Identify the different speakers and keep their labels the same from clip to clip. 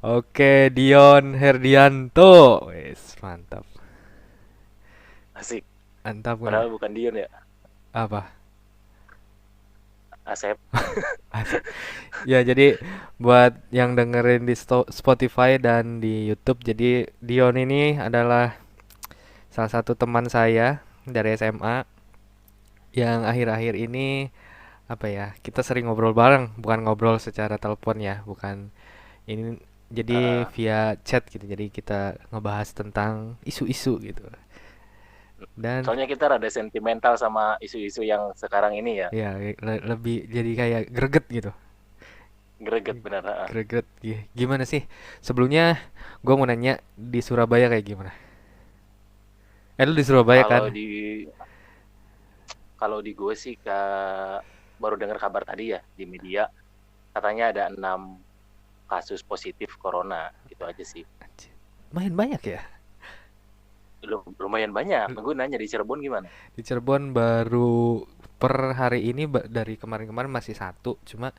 Speaker 1: Oke, Dion Herdianto. Wes, mantap.
Speaker 2: Asik.
Speaker 1: Mantap nggak?
Speaker 2: Padahal bukan Dion ya,
Speaker 1: Apa?
Speaker 2: Asep.
Speaker 1: Asik. Ya, jadi buat yang dengerin di Spotify dan di YouTube, jadi Dion ini adalah salah satu teman saya dari SMA yang akhir-akhir ini apa ya, kita sering ngobrol bareng, bukan ngobrol secara telepon ya, bukan ini, jadi
Speaker 2: Heeh.
Speaker 1: via chat gitu. Jadi kita ngebahas tentang isu-isu gitu. Dan
Speaker 2: Soalnya kita rada sentimental sama isu-isu yang sekarang ini ya.
Speaker 1: ya lebih jadi kayak greget gitu.
Speaker 2: Greget bener. Heeh.
Speaker 1: Greget. Gimana sih? Sebelumnya gue mau nanya, di Surabaya kayak gimana? Lu di Surabaya
Speaker 2: Kalau
Speaker 1: kan?
Speaker 2: di kalau di gue sih baru dengar kabar tadi ya di media katanya ada 6 kasus positif corona gitu aja sih.
Speaker 1: Anjir, lumayan banyak ya.
Speaker 2: Lumayan banyak. Gue nanya di Cirebon gimana?
Speaker 1: Di Cirebon baru per hari ini, dari kemarin-kemarin masih satu, cuma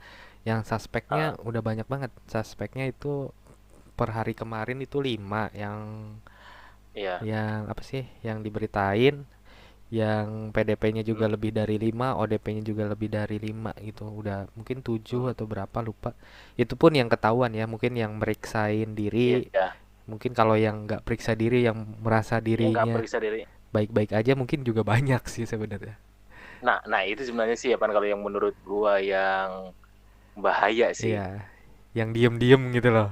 Speaker 1: yang suspeknya
Speaker 2: Heeh.
Speaker 1: udah banyak banget. Suspeknya itu per hari kemarin itu 5
Speaker 2: Iya.
Speaker 1: yang apa sih? Yang diberitain, yang PDP-nya juga
Speaker 2: Mm.
Speaker 1: lebih dari 5, ODP-nya juga lebih dari 5 gitu. Udah mungkin 7
Speaker 2: Mm.
Speaker 1: atau berapa lupa. Itu pun yang ketahuan ya, mungkin yang meriksain diri.
Speaker 2: Iya.
Speaker 1: Mungkin kalau yang nggak periksa diri, yang merasa
Speaker 2: Yang nggak
Speaker 1: dirinya
Speaker 2: periksa diri.
Speaker 1: baik-baik aja, mungkin juga banyak sih sebenarnya.
Speaker 2: Nah itu sebenarnya sih apa kalau yang menurut gua yang bahaya sih.
Speaker 1: Iya, yang diem-diem gitu loh.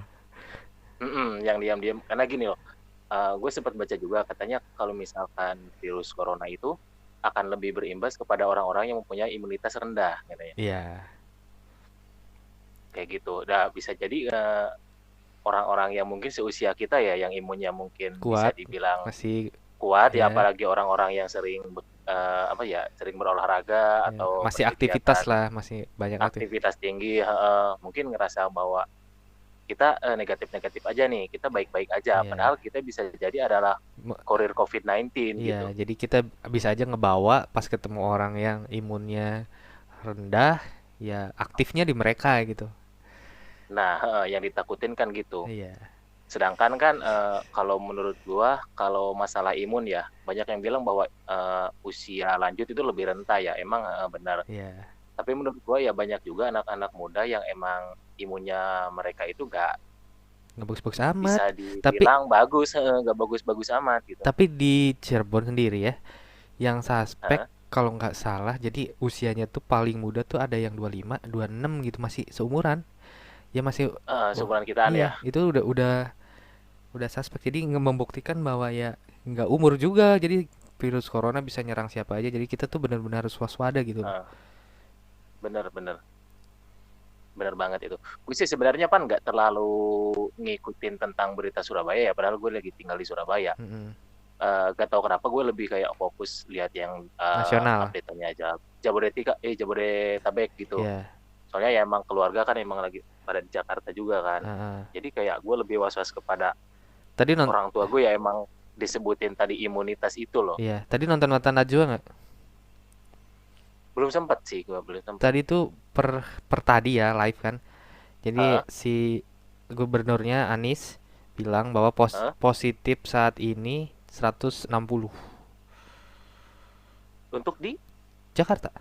Speaker 2: Yang diam-diam karena gini loh, gue sempat baca juga katanya kalau misalkan virus corona itu akan lebih berimbas kepada orang-orang yang mempunyai imunitas rendah katanya
Speaker 1: Iya,
Speaker 2: kayak gitu. Udah bisa jadi orang-orang yang mungkin seusia kita ya yang imunnya mungkin bisa
Speaker 1: kuat,
Speaker 2: dibilang
Speaker 1: masih
Speaker 2: kuat ya
Speaker 1: ya,
Speaker 2: apalagi orang-orang yang sering apa ya sering berolahraga
Speaker 1: ya,
Speaker 2: atau
Speaker 1: masih aktivitas
Speaker 2: berkegiatan
Speaker 1: lah, masih banyak aktif.
Speaker 2: aktivitas tinggi mungkin ngerasa bahwa kita negatif-negatif aja nih, kita baik-baik aja.
Speaker 1: Iya.
Speaker 2: Padahal kita bisa jadi adalah kurir COVID-19
Speaker 1: Iya,
Speaker 2: gitu.
Speaker 1: jadi kita bisa aja ngebawa pas ketemu orang yang imunnya rendah, ya aktifnya di mereka gitu.
Speaker 2: Nah, yang ditakutin kan gitu.
Speaker 1: Iya,
Speaker 2: Sedangkan kan kalau menurut gua, kalau masalah imun ya, banyak yang bilang bahwa usia lanjut itu lebih rentan ya. Emang benar.
Speaker 1: iya,
Speaker 2: Tapi menurut gua ya banyak juga anak-anak muda yang emang imunnya mereka itu gak
Speaker 1: nggak bagus-bagus amat.
Speaker 2: bisa
Speaker 1: Tapi
Speaker 2: dibilang bagus, gak bagus-bagus amat gitu.
Speaker 1: tapi di Cirebon sendiri ya, yang suspek
Speaker 2: Heeh.
Speaker 1: kalau nggak salah, jadi usianya tuh paling muda tuh ada yang 25, 26 gitu, masih seumuran. Ya masih, oh,
Speaker 2: Seumuran kitaan
Speaker 1: iya,
Speaker 2: ya.
Speaker 1: itu udah suspek. Jadi membuktikan bahwa ya nggak umur juga. Jadi virus corona bisa nyerang siapa aja. Jadi kita tuh benar-benar harus waspada gitu loh.
Speaker 2: Heeh, bener-bener. Bener banget itu. Gue sih sebenarnya kan nggak terlalu ngikutin tentang berita Surabaya ya, padahal gue lagi tinggal di Surabaya.
Speaker 1: Mm-mm.
Speaker 2: Gak tahu kenapa gue lebih kayak fokus lihat yang
Speaker 1: Nasional.
Speaker 2: update-nya aja. Jabodetabek gitu.
Speaker 1: Ya.
Speaker 2: Soalnya ya emang keluarga kan emang lagi pada di Jakarta juga kan.
Speaker 1: Heeh.
Speaker 2: Jadi kayak gue lebih was-was kepada
Speaker 1: Tadi
Speaker 2: orang tua gue ya emang disebutin tadi imunitas itu loh.
Speaker 1: iya, tadi nonton Mata Najwa nggak?
Speaker 2: Belum sempat sih gue, belum sempat.
Speaker 1: Tadi tuh per tadi ya live kan. Jadi
Speaker 2: Heeh,
Speaker 1: si gubernurnya Anies bilang bahwa
Speaker 2: heeh.
Speaker 1: positif saat ini 160
Speaker 2: Untuk di
Speaker 1: Jakarta.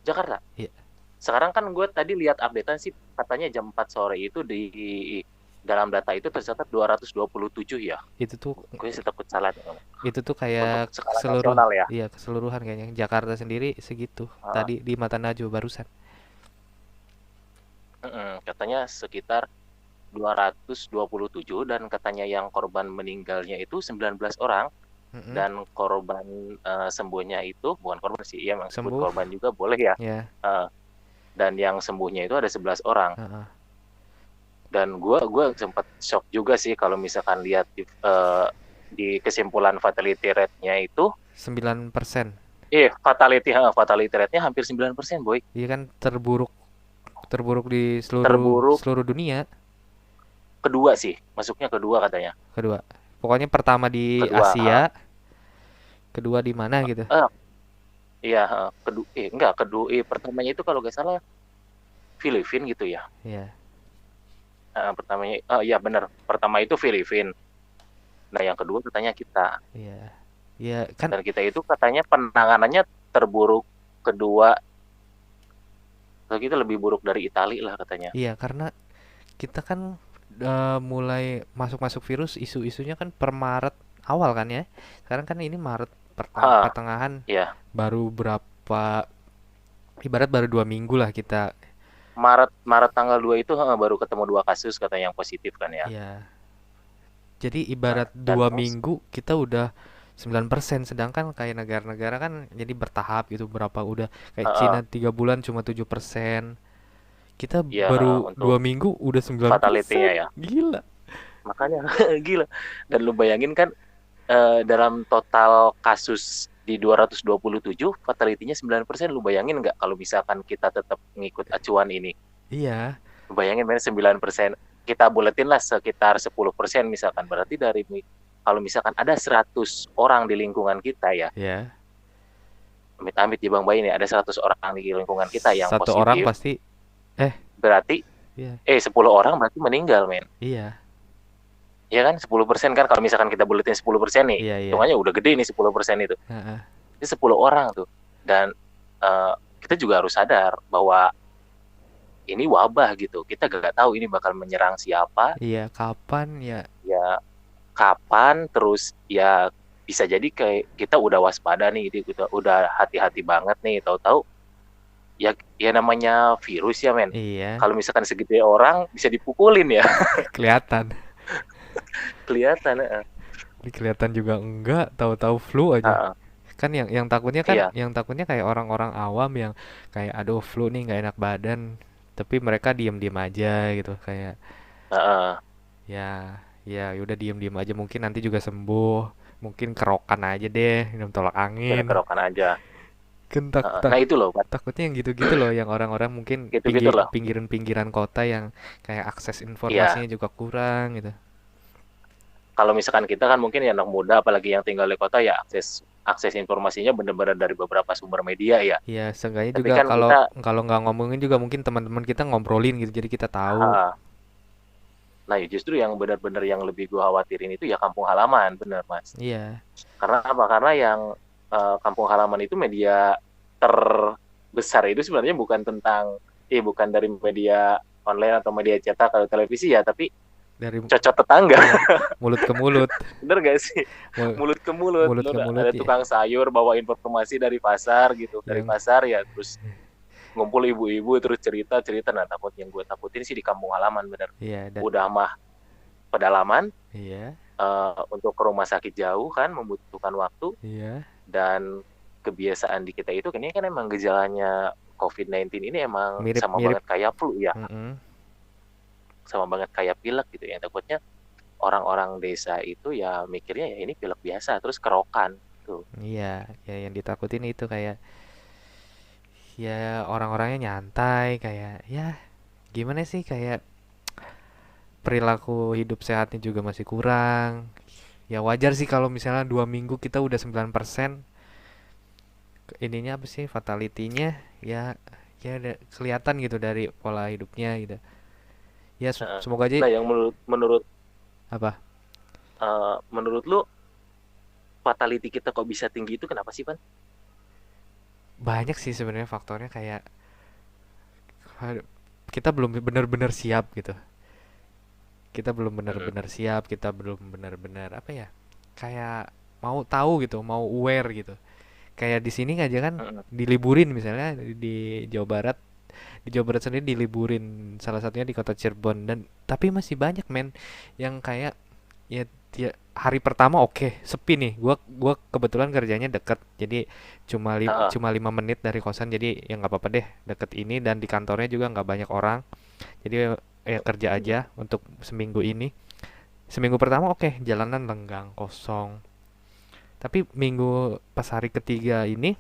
Speaker 2: Jakarta.
Speaker 1: Iya,
Speaker 2: Sekarang kan gue tadi lihat updatean sih katanya jam 4 sore itu di dalam data itu tercatat 227 ya.
Speaker 1: itu tuh
Speaker 2: Gue sih takut salah
Speaker 1: itu tuh
Speaker 2: untuk
Speaker 1: kayak
Speaker 2: skala
Speaker 1: seluruh,
Speaker 2: nasional ya.
Speaker 1: iya, keseluruhan kayaknya. Jakarta sendiri segitu.
Speaker 2: Heeh.
Speaker 1: Tadi di Mata Najwa barusan.
Speaker 2: Katanya sekitar 227 dan katanya yang korban meninggalnya itu 19 orang
Speaker 1: Mm-mm.
Speaker 2: dan korban sembuhnya itu bukan korban sih, ya memang sebut
Speaker 1: Sembuh
Speaker 2: korban juga boleh ya.
Speaker 1: ya.
Speaker 2: Heeh. Dan yang sembuhnya itu ada 11 orang.
Speaker 1: Heeh.
Speaker 2: Dan gue sempat shock juga sih kalau misalkan lihat di kesimpulan fatality rate-nya itu
Speaker 1: 9%.
Speaker 2: fatality rate-nya hampir 9% boy.
Speaker 1: Iya kan, terburuk terburuk di seluruh
Speaker 2: Terburuk
Speaker 1: seluruh dunia.
Speaker 2: kedua sih, masuknya kedua katanya.
Speaker 1: Kedua, pokoknya pertama di
Speaker 2: Kedua,
Speaker 1: Asia, kedua di mana gitu.
Speaker 2: iya, kedua, enggak, kedua, pertamanya itu kalau nggak salah Filipina gitu ya.
Speaker 1: Iya.
Speaker 2: pertamanya, iya benar. Pertama itu Filipina. Nah, yang kedua katanya kita.
Speaker 1: Iya. Iya kan,
Speaker 2: Dan kita itu katanya penanganannya terburuk kedua, atau gitu lebih buruk dari Italia lah katanya.
Speaker 1: iya karena kita kan mulai masuk-masuk virus, isu-isunya kan per Maret awal kan ya. Sekarang kan ini Maret
Speaker 2: Ah,
Speaker 1: pertengahan,
Speaker 2: ya.
Speaker 1: baru berapa, ibarat baru 2 minggu lah kita.
Speaker 2: Maret Maret tanggal 2 itu baru ketemu 2 kasus katanya yang positif kan ya.
Speaker 1: Ya, jadi
Speaker 2: Nah,
Speaker 1: ibarat
Speaker 2: dan
Speaker 1: 2 minggu kita udah 9%, sedangkan kayak negara-negara kan jadi bertahap gitu, berapa udah kayak Cina
Speaker 2: heeh,
Speaker 1: 3 bulan cuma 7%. Kita
Speaker 2: ya
Speaker 1: baru
Speaker 2: untuk
Speaker 1: 2 minggu udah 9%.
Speaker 2: fatality-nya ya.
Speaker 1: Gila.
Speaker 2: Makanya gila. Dan lu bayangin kan, dalam total kasus di 227, fatality-nya 9%. Lu bayangin nggak kalau misalkan kita tetap ngikut acuan ini?
Speaker 1: Iya,
Speaker 2: Lu bayangin men 9%. Kita buletin lah sekitar 10% misalkan. Berarti dari kalau misalkan ada 100 orang di lingkungan kita ya,
Speaker 1: ya.
Speaker 2: amit-amit di Bang Bayi nih, ada 100 orang di lingkungan kita yang
Speaker 1: Satu orang
Speaker 2: positif,
Speaker 1: pasti, eh,
Speaker 2: berarti
Speaker 1: iya,
Speaker 2: 10 orang berarti meninggal men.
Speaker 1: iya,
Speaker 2: Ya kan 10% kan, kalau misalkan kita buletin 10% nih,
Speaker 1: iya, iya.
Speaker 2: hitungannya udah gede nih 10% itu.
Speaker 1: Heeh.
Speaker 2: Ini 10 orang tuh. Dan kita juga harus sadar bahwa ini wabah gitu. Kita gak tahu ini bakal menyerang siapa,
Speaker 1: Iya, kapan ya?
Speaker 2: ya kapan, terus ya bisa jadi kayak kita udah waspada nih, kita udah hati-hati banget nih, tahu-tahu ya ya namanya virus ya men.
Speaker 1: Iya,
Speaker 2: Kalau misalkan segede orang bisa dipukulin ya.
Speaker 1: kelihatan.
Speaker 2: Kelihatan.
Speaker 1: Ini kelihatan juga enggak, tahu-tahu flu aja.
Speaker 2: Uh,
Speaker 1: Kan
Speaker 2: iya.
Speaker 1: yang takutnya kayak orang-orang awam yang kayak aduh flu nih nggak enak badan, tapi mereka diem-diem aja gitu kayak
Speaker 2: Uh,
Speaker 1: ya udah diem-diem aja, mungkin nanti juga sembuh, mungkin kerokan aja deh minum tolak
Speaker 2: Biar
Speaker 1: angin.
Speaker 2: kerokan aja.
Speaker 1: Kan
Speaker 2: Nah itu loh,
Speaker 1: takutnya yang gitu-gitu loh, yang orang-orang mungkin
Speaker 2: gitu-gitu loh.
Speaker 1: pinggiran-pinggiran kota yang kayak akses
Speaker 2: Iya,
Speaker 1: informasinya juga kurang gitu.
Speaker 2: kalau misalkan kita kan mungkin ya anak muda, apalagi yang tinggal di kota ya akses akses informasinya benar-benar dari beberapa sumber media ya.
Speaker 1: Ya seenggaknya
Speaker 2: Tapi
Speaker 1: juga
Speaker 2: kan
Speaker 1: kalau
Speaker 2: kita,
Speaker 1: kalau nggak ngomongin juga mungkin teman-teman kita ngobrolin gitu, jadi kita tahu.
Speaker 2: uh, nah ya justru yang benar-benar yang lebih gue khawatirin itu ya kampung halaman, benar mas.
Speaker 1: Iya,
Speaker 2: Karena apa? Karena yang kampung halaman itu media terbesar itu sebenarnya bukan tentang, bukan dari media online atau media cetak atau televisi ya, tapi
Speaker 1: dari
Speaker 2: cocok tetangga.
Speaker 1: iya, mulut ke mulut.
Speaker 2: Bener gak sih?
Speaker 1: Mul-
Speaker 2: Mulut ke mulut.
Speaker 1: Mulut
Speaker 2: Lu
Speaker 1: ke mulut
Speaker 2: ada
Speaker 1: ya.
Speaker 2: tukang sayur bawa informasi dari pasar gitu. Dari
Speaker 1: Yang
Speaker 2: pasar ya, terus ngumpul ibu-ibu terus cerita-cerita. Nah, yang gue takutin sih di kampung halaman bener.
Speaker 1: iya
Speaker 2: Udah mah pedalaman,
Speaker 1: iya,
Speaker 2: untuk ke rumah sakit jauh kan membutuhkan waktu,
Speaker 1: iya.
Speaker 2: dan kebiasaan di kita itu kayaknya kan emang gejalanya COVID-19 ini emang sama
Speaker 1: Mirip-mirip.
Speaker 2: banget kayak flu ya.
Speaker 1: Mm-mm.
Speaker 2: Sama banget kayak pilek gitu ya. Takutnya orang-orang desa itu ya mikirnya ya ini pilek biasa terus kerokan tuh.
Speaker 1: Iya, ya yang ditakutin itu kayak ya orang-orangnya nyantai kayak ya gimana sih, kayak perilaku hidup sehatnya juga masih kurang. Ya wajar sih kalau misalnya 2 minggu kita udah 9%, ininya apa sih, fatality-nya ya, kelihatan gitu dari pola hidupnya gitu. Ya semoga aja.
Speaker 2: Nah, yang menurut menurut
Speaker 1: Apa,
Speaker 2: menurut lu fatality kita kok bisa tinggi itu kenapa sih, Pan?
Speaker 1: banyak sih sebenarnya faktornya, kayak aduh, kita belum benar-benar siap gitu. Kita belum
Speaker 2: Mm-mm.
Speaker 1: benar-benar siap, kita belum benar-benar apa ya, kayak mau tahu gitu, mau aware gitu. Kayak di sini aja kan
Speaker 2: Mm-mm.
Speaker 1: diliburin misalnya di Jawa Barat. Di Jawa Barat sendiri diliburin, salah satunya di kota Cirebon, dan tapi masih banyak men yang kayak ya, hari pertama oke, sepi nih. Gua kebetulan kerjanya deket, jadi
Speaker 2: Uh-uh.
Speaker 1: cuma 5 menit dari kosan, jadi ya nggak apa-apa deh, deket ini, dan di kantornya juga nggak banyak orang, jadi ya kerja aja untuk seminggu ini. Seminggu pertama oke, jalanan lenggang kosong, tapi minggu pas hari ketiga ini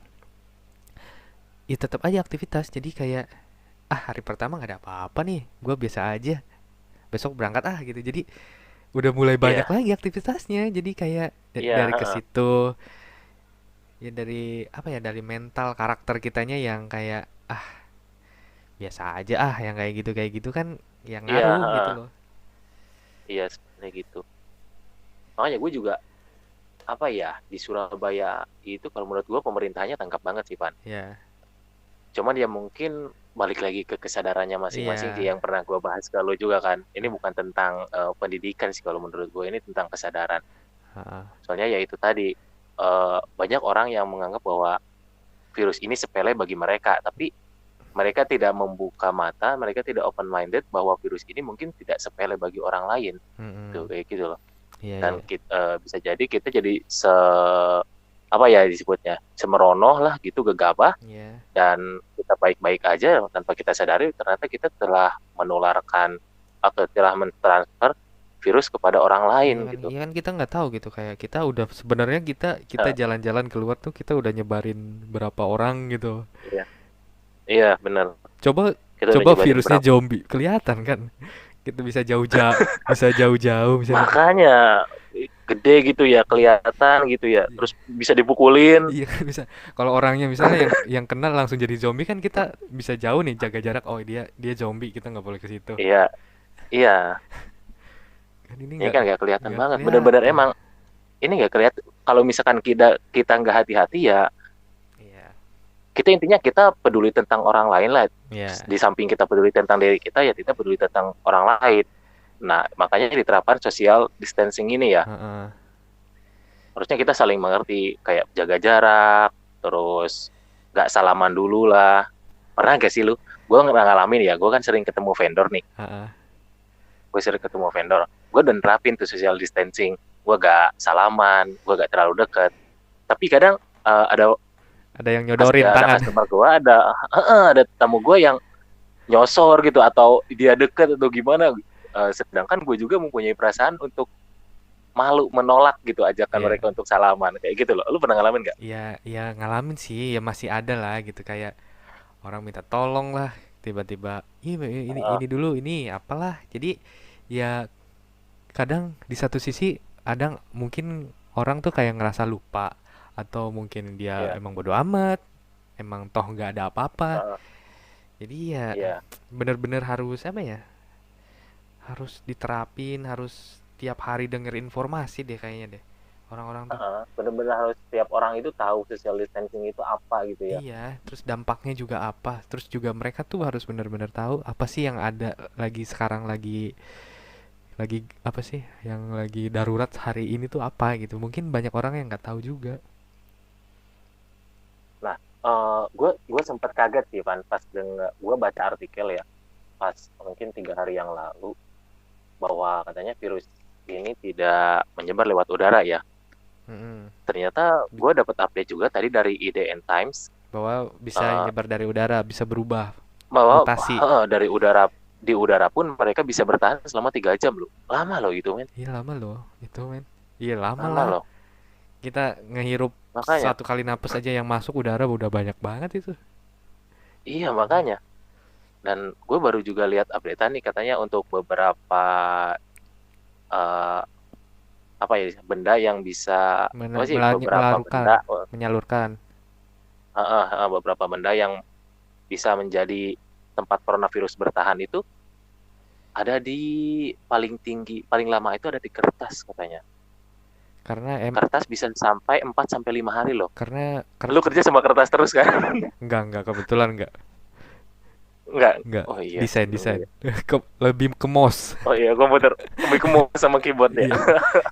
Speaker 1: ya tetap aja aktivitas, jadi kayak hari pertama nggak ada apa-apa nih, gue biasa aja, besok berangkat gitu, jadi udah mulai banyak
Speaker 2: Iya,
Speaker 1: lagi aktivitasnya, jadi kayak
Speaker 2: iya,
Speaker 1: dari ke
Speaker 2: uh-uh.
Speaker 1: situ ya, dari apa ya, dari mental karakter kitanya yang kayak biasa aja, yang kayak gitu kan, yang
Speaker 2: Iya,
Speaker 1: ngaruh gitu
Speaker 2: uh-uh.
Speaker 1: loh.
Speaker 2: Iya sebenarnya gitu. Makanya gue juga apa ya, di Surabaya itu kalau menurut gue pemerintahnya tangkap banget sih Pan.
Speaker 1: Ya,
Speaker 2: Cuman ya mungkin balik lagi ke kesadarannya masing-masing sih,
Speaker 1: iya,
Speaker 2: yang pernah gue bahas ke lo juga kan. Ini bukan tentang pendidikan sih kalau menurut gue, ini tentang kesadaran.
Speaker 1: heeh,
Speaker 2: Soalnya ya itu tadi, banyak orang yang menganggap bahwa virus ini sepele bagi mereka, tapi mereka tidak membuka mata, mereka tidak open minded bahwa virus ini mungkin tidak sepele bagi orang lain. Tuh
Speaker 1: mhm,
Speaker 2: kayak gitu loh.
Speaker 1: iya
Speaker 2: Dan
Speaker 1: iya,
Speaker 2: bisa jadi kita jadi apa ya disebutnya, semeronoh lah gitu, gegabah,
Speaker 1: iya,
Speaker 2: dan kita baik-baik aja tanpa kita sadari ternyata kita telah menularkan atau telah mentransfer virus kepada orang lain gitu.
Speaker 1: iya kan kita nggak tahu gitu, kayak kita udah sebenarnya kita kita
Speaker 2: Nah,
Speaker 1: jalan-jalan keluar tuh kita udah nyebarin berapa orang gitu.
Speaker 2: iya, iya benar.
Speaker 1: Coba
Speaker 2: Kita udah
Speaker 1: coba
Speaker 2: nyebarin
Speaker 1: virusnya
Speaker 2: berapa?
Speaker 1: zombie, kelihatan kan? Kita bisa jauh-jauh, bisa
Speaker 2: Makanya gede gitu ya, kelihatan gitu ya. Terus bisa dipukulin.
Speaker 1: iya kan bisa. Kalau orangnya misalnya yang kenal langsung jadi zombie kan kita bisa jauh nih jaga jarak. Oh dia dia zombie, kita nggak boleh ke situ.
Speaker 2: Iya, iya.
Speaker 1: Kan ini
Speaker 2: Ini
Speaker 1: nggak
Speaker 2: kan gak kelihatan
Speaker 1: nggak
Speaker 2: banget. Bener-bener
Speaker 1: kelihatan.
Speaker 2: emang ini gak kelihatan. Kalau misalkan kita kita nggak hati-hati ya,
Speaker 1: Iya,
Speaker 2: kita intinya kita peduli tentang orang lain lah.
Speaker 1: iya,
Speaker 2: Di samping kita peduli tentang diri kita, ya kita peduli tentang orang lain. Nah, makanya diterapkan social distancing ini ya.
Speaker 1: heeh.
Speaker 2: Harusnya kita saling mengerti, kayak jaga jarak, terus nggak salaman dulu lah. Pernah gak sih lu? Gue nggak ngalamin ya, gue kan sering ketemu vendor nih.
Speaker 1: Heeh.
Speaker 2: Gue sering ketemu vendor. Gue udah nerapin tuh social distancing. Gue gak salaman, gue gak terlalu deket. Tapi kadang ada
Speaker 1: Ada yang nyodorin
Speaker 2: ada
Speaker 1: tangan.
Speaker 2: customer gue, ada tamu gue yang nyosor gitu, atau dia deket atau gimana. Sedangkan gue juga mempunyai perasaan untuk malu menolak gitu ajakan
Speaker 1: Iya,
Speaker 2: mereka untuk salaman kayak gitu loh. Lu pernah ngalamin gak?
Speaker 1: iya, iya ngalamin sih, ya masih ada lah gitu kayak orang minta tolong lah, tiba-tiba ini dulu ini apalah. Jadi ya kadang di satu sisi ada mungkin orang tuh kayak ngerasa lupa atau mungkin dia
Speaker 2: Iya,
Speaker 1: emang bodo amat, emang toh nggak ada apa-apa. Jadi ya
Speaker 2: iya.
Speaker 1: bener-bener harus apa ya? Harus diterapin, harus tiap hari denger informasi deh kayaknya deh. Orang-orang tuh.
Speaker 2: Bener-bener harus setiap orang itu tahu social distancing itu apa gitu ya.
Speaker 1: Iya, terus dampaknya juga apa? Terus juga mereka tuh harus benar-benar tahu apa sih yang ada lagi sekarang lagi apa sih yang lagi darurat hari ini tuh apa gitu. Mungkin banyak orang yang nggak tahu juga.
Speaker 2: Nah, gue sempat kaget sih Van, pas denger gue baca artikel ya, pas mungkin 3 hari yang lalu, bahwa katanya virus ini tidak menyebar lewat udara ya.
Speaker 1: Mm-mm.
Speaker 2: Ternyata gue dapat update juga tadi dari IDN Times,
Speaker 1: Bahwa bisa
Speaker 2: eh,
Speaker 1: nyebar dari udara, bisa berubah,
Speaker 2: bahwa
Speaker 1: mutasi.
Speaker 2: dari udara, di udara pun mereka bisa bertahan selama 3 jam loh. Lama loh itu men,
Speaker 1: Iya lama loh, itu men. Iya lama
Speaker 2: lama
Speaker 1: lah.
Speaker 2: loh.
Speaker 1: Kita ngehirup
Speaker 2: Makanya,
Speaker 1: satu kali napas aja yang masuk udara udah banyak banget itu.
Speaker 2: iya makanya. Dan gue baru juga lihat updatean nih, katanya untuk beberapa eh, apa ya, benda yang bisa, apa sih, beberapa
Speaker 1: Melarukan,
Speaker 2: benda,
Speaker 1: menyalurkan.
Speaker 2: beberapa benda yang bisa menjadi tempat coronavirus bertahan itu ada di paling tinggi, paling lama itu ada di kertas katanya.
Speaker 1: Karena
Speaker 2: Kertas bisa sampai 4 sampai 5 hari loh.
Speaker 1: karena
Speaker 2: Lu kerja sama kertas terus kan?
Speaker 1: enggak kebetulan enggak.
Speaker 2: Enggak.
Speaker 1: Enggak,
Speaker 2: Oh iya sih.
Speaker 1: desain. Lebih ke mouse.
Speaker 2: Oh iya, komputer. Lebih ke mouse sama keyboard ya.
Speaker 1: Iya.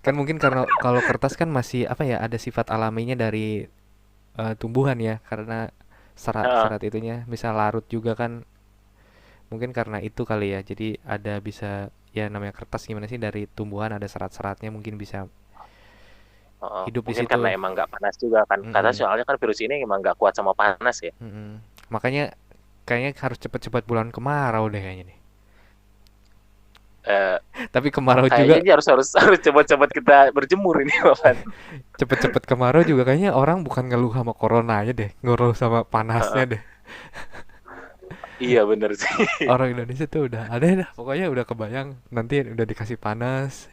Speaker 1: Kan mungkin karena kalau kertas kan masih apa ya, ada sifat alaminya dari tumbuhan ya, karena
Speaker 2: Heeh,
Speaker 1: serat-serat itunya bisa larut juga kan. Mungkin karena itu kali ya. Jadi ada bisa ya namanya kertas gimana sih dari tumbuhan ada serat-seratnya mungkin bisa
Speaker 2: heeh.
Speaker 1: hidup di
Speaker 2: Mungkin karena
Speaker 1: situ.
Speaker 2: emang nggak panas juga kan. Kata
Speaker 1: Mm-mm,
Speaker 2: soalnya kan virus ini emang nggak kuat sama panas ya.
Speaker 1: mm-mm. Makanya kayaknya harus cepet-cepet bulan kemarau deh kayaknya nih.
Speaker 2: Eh,
Speaker 1: Tapi kemarau
Speaker 2: Kayaknya
Speaker 1: juga
Speaker 2: ini harus harus harus cepat-cepat kita berjemur ini, Bapak.
Speaker 1: cepet-cepet kemarau juga kayaknya orang bukan ngeluh sama corona aja deh, ngeluh sama panasnya
Speaker 2: Heeh.
Speaker 1: deh.
Speaker 2: Iya bener sih.
Speaker 1: Orang Indonesia tuh udah ada dah, pokoknya udah kebayang nanti udah dikasih panas,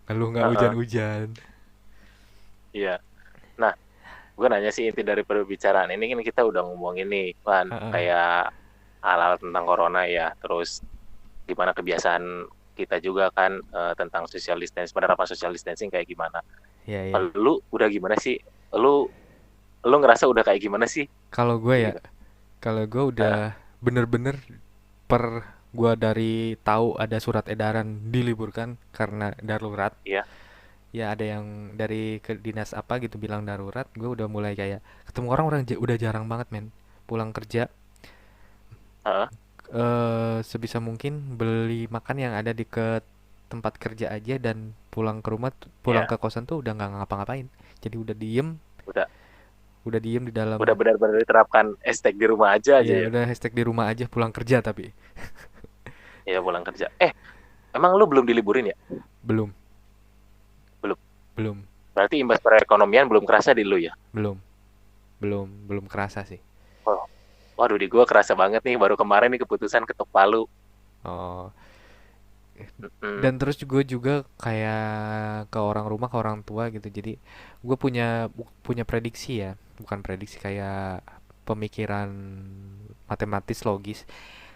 Speaker 1: ngeluh nggak
Speaker 2: Heeh.
Speaker 1: hujan-hujan.
Speaker 2: Iya. Nah, gue nanya sih, inti dari perbicaraan ini kan kita udah ngomongin nih, kan
Speaker 1: Heeh,
Speaker 2: kayak hal-hal tentang corona ya, terus gimana kebiasaan kita juga kan tentang social distancing, penerapan social distancing kayak gimana.
Speaker 1: Iya, iya.
Speaker 2: Kalau lu udah gimana sih? Lu lu ngerasa udah kayak gimana sih?
Speaker 1: Kalau gue
Speaker 2: Kayak
Speaker 1: ya,
Speaker 2: gitu.
Speaker 1: kalau gue udah
Speaker 2: Heeh,
Speaker 1: bener-bener per gue dari tahu ada surat edaran diliburkan karena darurat.
Speaker 2: iya.
Speaker 1: Ya ada yang dari ke dinas apa gitu bilang darurat, gue udah mulai kayak ketemu orang-orang udah jarang banget men. Pulang kerja
Speaker 2: Heeh,
Speaker 1: sebisa mungkin beli makan yang ada di ke tempat kerja aja dan pulang ke rumah pulang
Speaker 2: iya.
Speaker 1: ke kosan tuh udah nggak ngapa-ngapain. Jadi
Speaker 2: Udah
Speaker 1: udah diem di dalam.
Speaker 2: udah benar-benar diterapkan hashtag di rumah aja
Speaker 1: Ya
Speaker 2: ya.
Speaker 1: udah hashtag di rumah aja pulang kerja tapi
Speaker 2: Ya pulang kerja. Emang lu belum diliburin ya?
Speaker 1: belum
Speaker 2: Belum.
Speaker 1: belum
Speaker 2: Berarti imbas perekonomian belum kerasa di lu ya?
Speaker 1: belum belum kerasa sih.
Speaker 2: Oh, waduh di gua kerasa banget nih baru kemarin nih keputusan ketok palu.
Speaker 1: Oh,
Speaker 2: Mm-mm.
Speaker 1: dan terus juga kayak ke orang rumah ke orang tua gitu, jadi gue punya prediksi ya, bukan prediksi, kayak pemikiran matematis logis.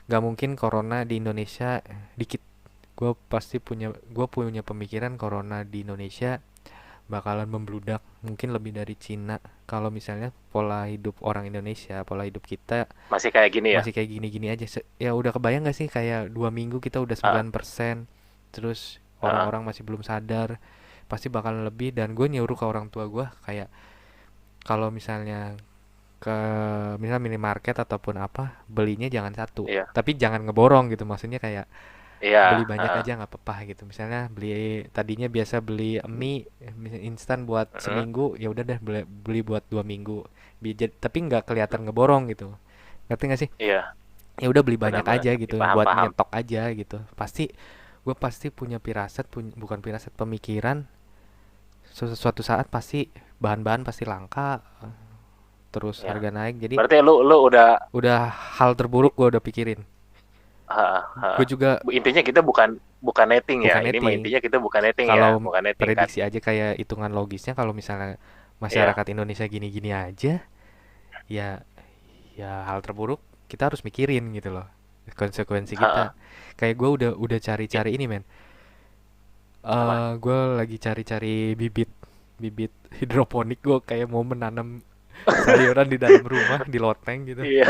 Speaker 1: Gak mungkin corona di Indonesia dikit. Gue punya pemikiran corona di Indonesia bakalan membludak mungkin lebih dari Cina kalau misalnya pola hidup orang Indonesia, pola hidup kita
Speaker 2: Masih kayak gini ya?
Speaker 1: masih kayak gini-gini aja. Ya udah kebayang gak sih kayak 2 minggu kita udah
Speaker 2: Ah,
Speaker 1: 9%, terus
Speaker 2: ah,
Speaker 1: orang-orang masih belum sadar, pasti bakalan lebih. Dan gue nyuruh ke orang tua gue kayak kalau misalnya ke misal minimarket ataupun apa belinya jangan satu,
Speaker 2: iya,
Speaker 1: tapi jangan ngeborong gitu, maksudnya kayak
Speaker 2: iya,
Speaker 1: beli banyak
Speaker 2: ah,
Speaker 1: aja nggak apa-apa gitu. Misalnya tadinya biasa beli mie instan buat
Speaker 2: mm,
Speaker 1: seminggu, ya udah deh beli buat 2 minggu. Tapi nggak kelihatan ngeborong gitu, ngerti nggak sih?
Speaker 2: iya,
Speaker 1: Ya udah beli banyak
Speaker 2: benar-benar
Speaker 1: aja
Speaker 2: ngerti,
Speaker 1: gitu
Speaker 2: paham,
Speaker 1: buat
Speaker 2: paham.
Speaker 1: nyetok aja gitu. Gue pasti punya bukan firasat, pemikiran suatu saat pasti bahan-bahan pasti langka, terus
Speaker 2: Ya,
Speaker 1: harga naik. Jadi
Speaker 2: berarti lu udah,
Speaker 1: udah hal terburuk gue udah pikirin. Gue juga
Speaker 2: intinya kita bukan bukan netting ya.
Speaker 1: bukan
Speaker 2: Ini mah
Speaker 1: netting.
Speaker 2: intinya kita bukan netting ya,
Speaker 1: Kalau
Speaker 2: bukan netting kan?
Speaker 1: prediksi aja kayak hitungan logisnya, kalau misalnya
Speaker 2: Iya,
Speaker 1: masyarakat Indonesia gini-gini aja, ya ya hal terburuk kita harus mikirin gitu loh, konsekuensi kita.
Speaker 2: ah,
Speaker 1: Kayak gue udah cari-cari ini men.
Speaker 2: apa?
Speaker 1: Gue lagi cari-cari bibit bibit hidroponik, gue kayak mau menanam sayuran di dalam rumah di loteng gitu.
Speaker 2: Iya,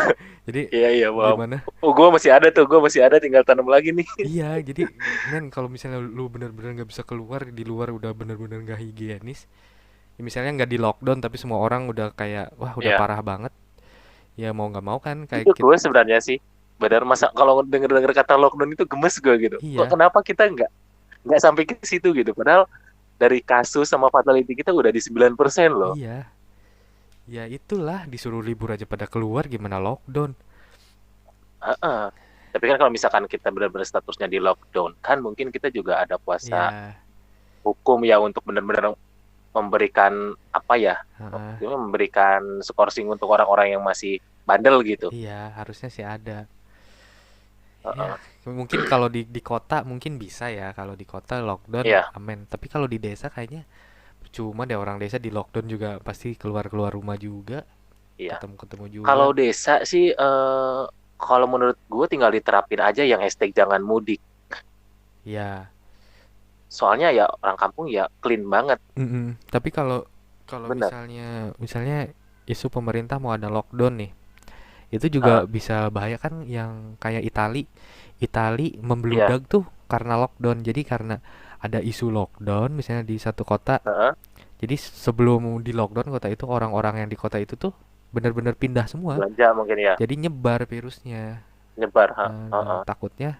Speaker 1: Jadi
Speaker 2: iya, iya, wow.
Speaker 1: gimana?
Speaker 2: Oh, gua masih ada tuh, gua masih ada, tinggal tanam lagi nih.
Speaker 1: Iya, jadi men kalau misalnya lu bener-bener nggak bisa keluar, di luar udah bener-bener nggak higienis, ya misalnya nggak di lockdown tapi semua orang udah kayak wah udah
Speaker 2: Iya,
Speaker 1: parah banget, ya mau nggak mau kan kayak
Speaker 2: itu gue sebenarnya sih. Benar masa kalau denger-denger kata lockdown itu gemes gue gitu. Kok
Speaker 1: iya,
Speaker 2: kenapa kita nggak sampai ke situ gitu? Padahal dari kasus sama fatality kita udah di 9% loh.
Speaker 1: iya, ya itulah disuruh libur aja pada keluar, gimana lockdown.
Speaker 2: Heeh. Tapi kan kalau misalkan kita benar-benar statusnya di lockdown, kan mungkin kita juga ada kuasa
Speaker 1: Ya,
Speaker 2: hukum ya untuk benar-benar memberikan apa ya,
Speaker 1: heeh,
Speaker 2: memberikan skorsing untuk orang-orang yang masih bandel gitu.
Speaker 1: iya harusnya sih ada. Ya,
Speaker 2: Heeh.
Speaker 1: mungkin kalau di kota mungkin bisa ya, kalau di kota lockdown
Speaker 2: Iya,
Speaker 1: aman. Tapi kalau di desa kayaknya cuma deh, orang desa di lockdown juga pasti keluar-keluar rumah juga,
Speaker 2: iya.
Speaker 1: ketemu-ketemu juga.
Speaker 2: Kalau desa sih, kalau menurut gue tinggal diterapin aja yang hashtag jangan mudik.
Speaker 1: Ya,
Speaker 2: Soalnya ya orang kampung ya clean banget,
Speaker 1: tapi kalau kalau
Speaker 2: bener.
Speaker 1: misalnya isu pemerintah mau ada lockdown nih, itu juga
Speaker 2: Heeh,
Speaker 1: bisa bahaya kan, yang kayak Itali
Speaker 2: iya,
Speaker 1: membludak tuh karena lockdown. Jadi karena ada isu lockdown misalnya di satu kota,
Speaker 2: heeh,
Speaker 1: jadi sebelum di lockdown kota itu, orang-orang yang di kota itu tuh benar-benar pindah semua.
Speaker 2: belanja mungkin ya,
Speaker 1: Jadi nyebar virusnya.
Speaker 2: nyebar,
Speaker 1: Nah,
Speaker 2: heeh,
Speaker 1: takutnya,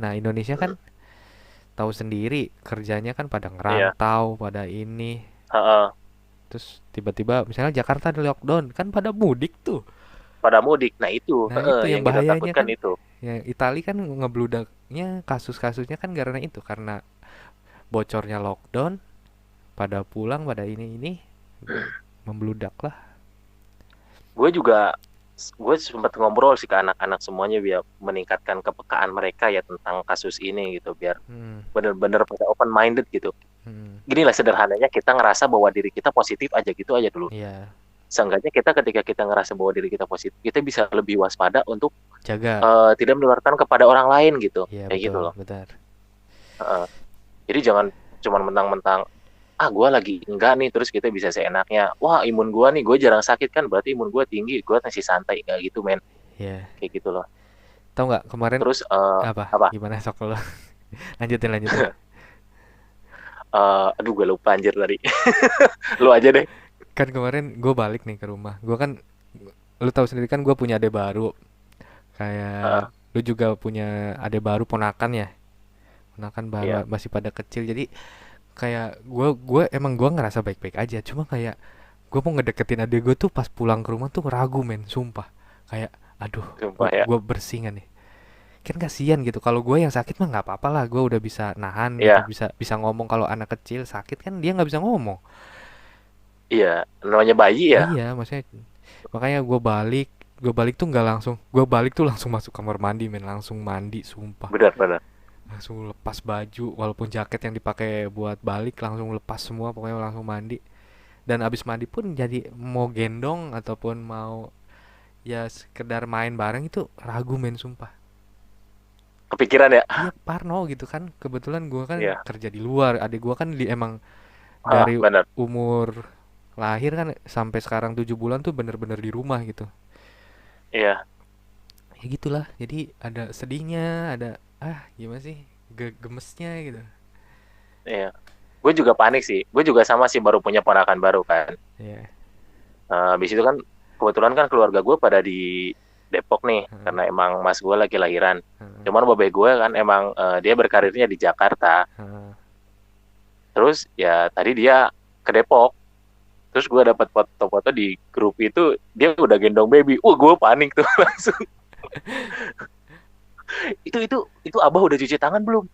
Speaker 1: nah Indonesia kan tahu sendiri kerjanya kan pada
Speaker 2: iya,
Speaker 1: ngerantau, pada ini.
Speaker 2: heeh.
Speaker 1: Terus tiba-tiba misalnya Jakarta di lockdown, kan pada mudik tuh.
Speaker 2: Pada mudik. Nah itu,
Speaker 1: Nah itu yang
Speaker 2: yang kita
Speaker 1: bahayanya
Speaker 2: takutkan
Speaker 1: kan.
Speaker 2: itu.
Speaker 1: Ya Itali kan ngebludaknya, kasusnya kan karena itu, karena bocornya lockdown, pada pulang pada ini membludak lah.
Speaker 2: Gue juga, gue sempat ngobrol sih ke anak-anak semuanya biar meningkatkan kepekaan mereka ya tentang kasus ini gitu, biar
Speaker 1: Hmm,
Speaker 2: bener-bener pada open minded gitu.
Speaker 1: hmm,
Speaker 2: Gini lah sederhananya, kita ngerasa bahwa diri kita positif aja gitu aja dulu.
Speaker 1: iya,
Speaker 2: Seenggaknya kita ketika kita ngerasa bahwa diri kita positif, kita bisa lebih waspada untuk
Speaker 1: jaga.
Speaker 2: tidak menularkan kepada orang lain gitu.
Speaker 1: Iya
Speaker 2: Kayak gitu
Speaker 1: betul,
Speaker 2: loh.
Speaker 1: benar.
Speaker 2: Heeh. Jadi jangan cuman mentang-mentang gue lagi enggak nih terus kita bisa seenaknya wah imun gue nih gue jarang sakit kan berarti imun gue tinggi gue masih santai nggak gitu men
Speaker 1: Ya,
Speaker 2: kayak gitu loh.
Speaker 1: tahu nggak kemarin
Speaker 2: Terus
Speaker 1: apa?
Speaker 2: apa
Speaker 1: Gimana sok lo? Lanjutin lanjutin.
Speaker 2: aduh gue lupa anjir tadi. Lu aja deh.
Speaker 1: Kan kemarin gue balik nih ke rumah. Gue kan, lu tahu sendiri kan gue punya adik baru.
Speaker 2: Heeh,
Speaker 1: Kayak lu juga punya adik baru ponakan ya. Ponakan baru
Speaker 2: iya
Speaker 1: masih pada kecil. Jadi kayak gue emang gue ngerasa baik-baik aja. Cuma kayak gue mau ngedeketin adik gue tuh pas pulang ke rumah tuh ragu men, sumpah. Kayak aduh,
Speaker 2: sumpah ya.
Speaker 1: gue bersih gak nih? Kan kasihan gitu. Kalau gue yang sakit mah nggak apa-apa lah. Gue udah bisa nahan gitu,
Speaker 2: Iya
Speaker 1: bisa bisa ngomong. Kalau anak kecil sakit kan dia nggak bisa ngomong.
Speaker 2: iya namanya bayi ya.
Speaker 1: Iya, maksudnya makanya gue balik tuh nggak langsung, gue balik tuh langsung masuk kamar mandi men, langsung mandi sumpah,
Speaker 2: Benar benar.
Speaker 1: langsung lepas baju walaupun jaket yang dipakai buat balik langsung lepas semua, pokoknya langsung mandi. Dan abis mandi pun jadi mau gendong ataupun mau ya sekedar main bareng itu ragu men sumpah.
Speaker 2: Kepikiran ya.
Speaker 1: Iya parno gitu kan, kebetulan gue kan
Speaker 2: Iya.
Speaker 1: kerja di luar, adik gue kan emang dari
Speaker 2: Benar.
Speaker 1: umur lahir kan sampai sekarang 7 bulan tuh bener-bener di rumah gitu.
Speaker 2: Iya
Speaker 1: Ya gitulah, jadi ada sedihnya, ada gimana sih, gemesnya gitu.
Speaker 2: iya. Gue juga panik sih. Gue juga sama sih baru punya ponakan baru kan.
Speaker 1: Ya.
Speaker 2: Habis itu kan kebetulan kan keluarga gue pada di Depok nih
Speaker 1: Heeh,
Speaker 2: karena emang mas gue lagi lahiran.
Speaker 1: heeh,
Speaker 2: Cuman babe gue kan emang dia berkarirnya di Jakarta.
Speaker 1: heeh.
Speaker 2: Terus ya tadi dia ke Depok. Terus gue dapat foto-foto di grup itu dia udah gendong baby. Gue panik tuh langsung. Itu abah udah cuci tangan belum?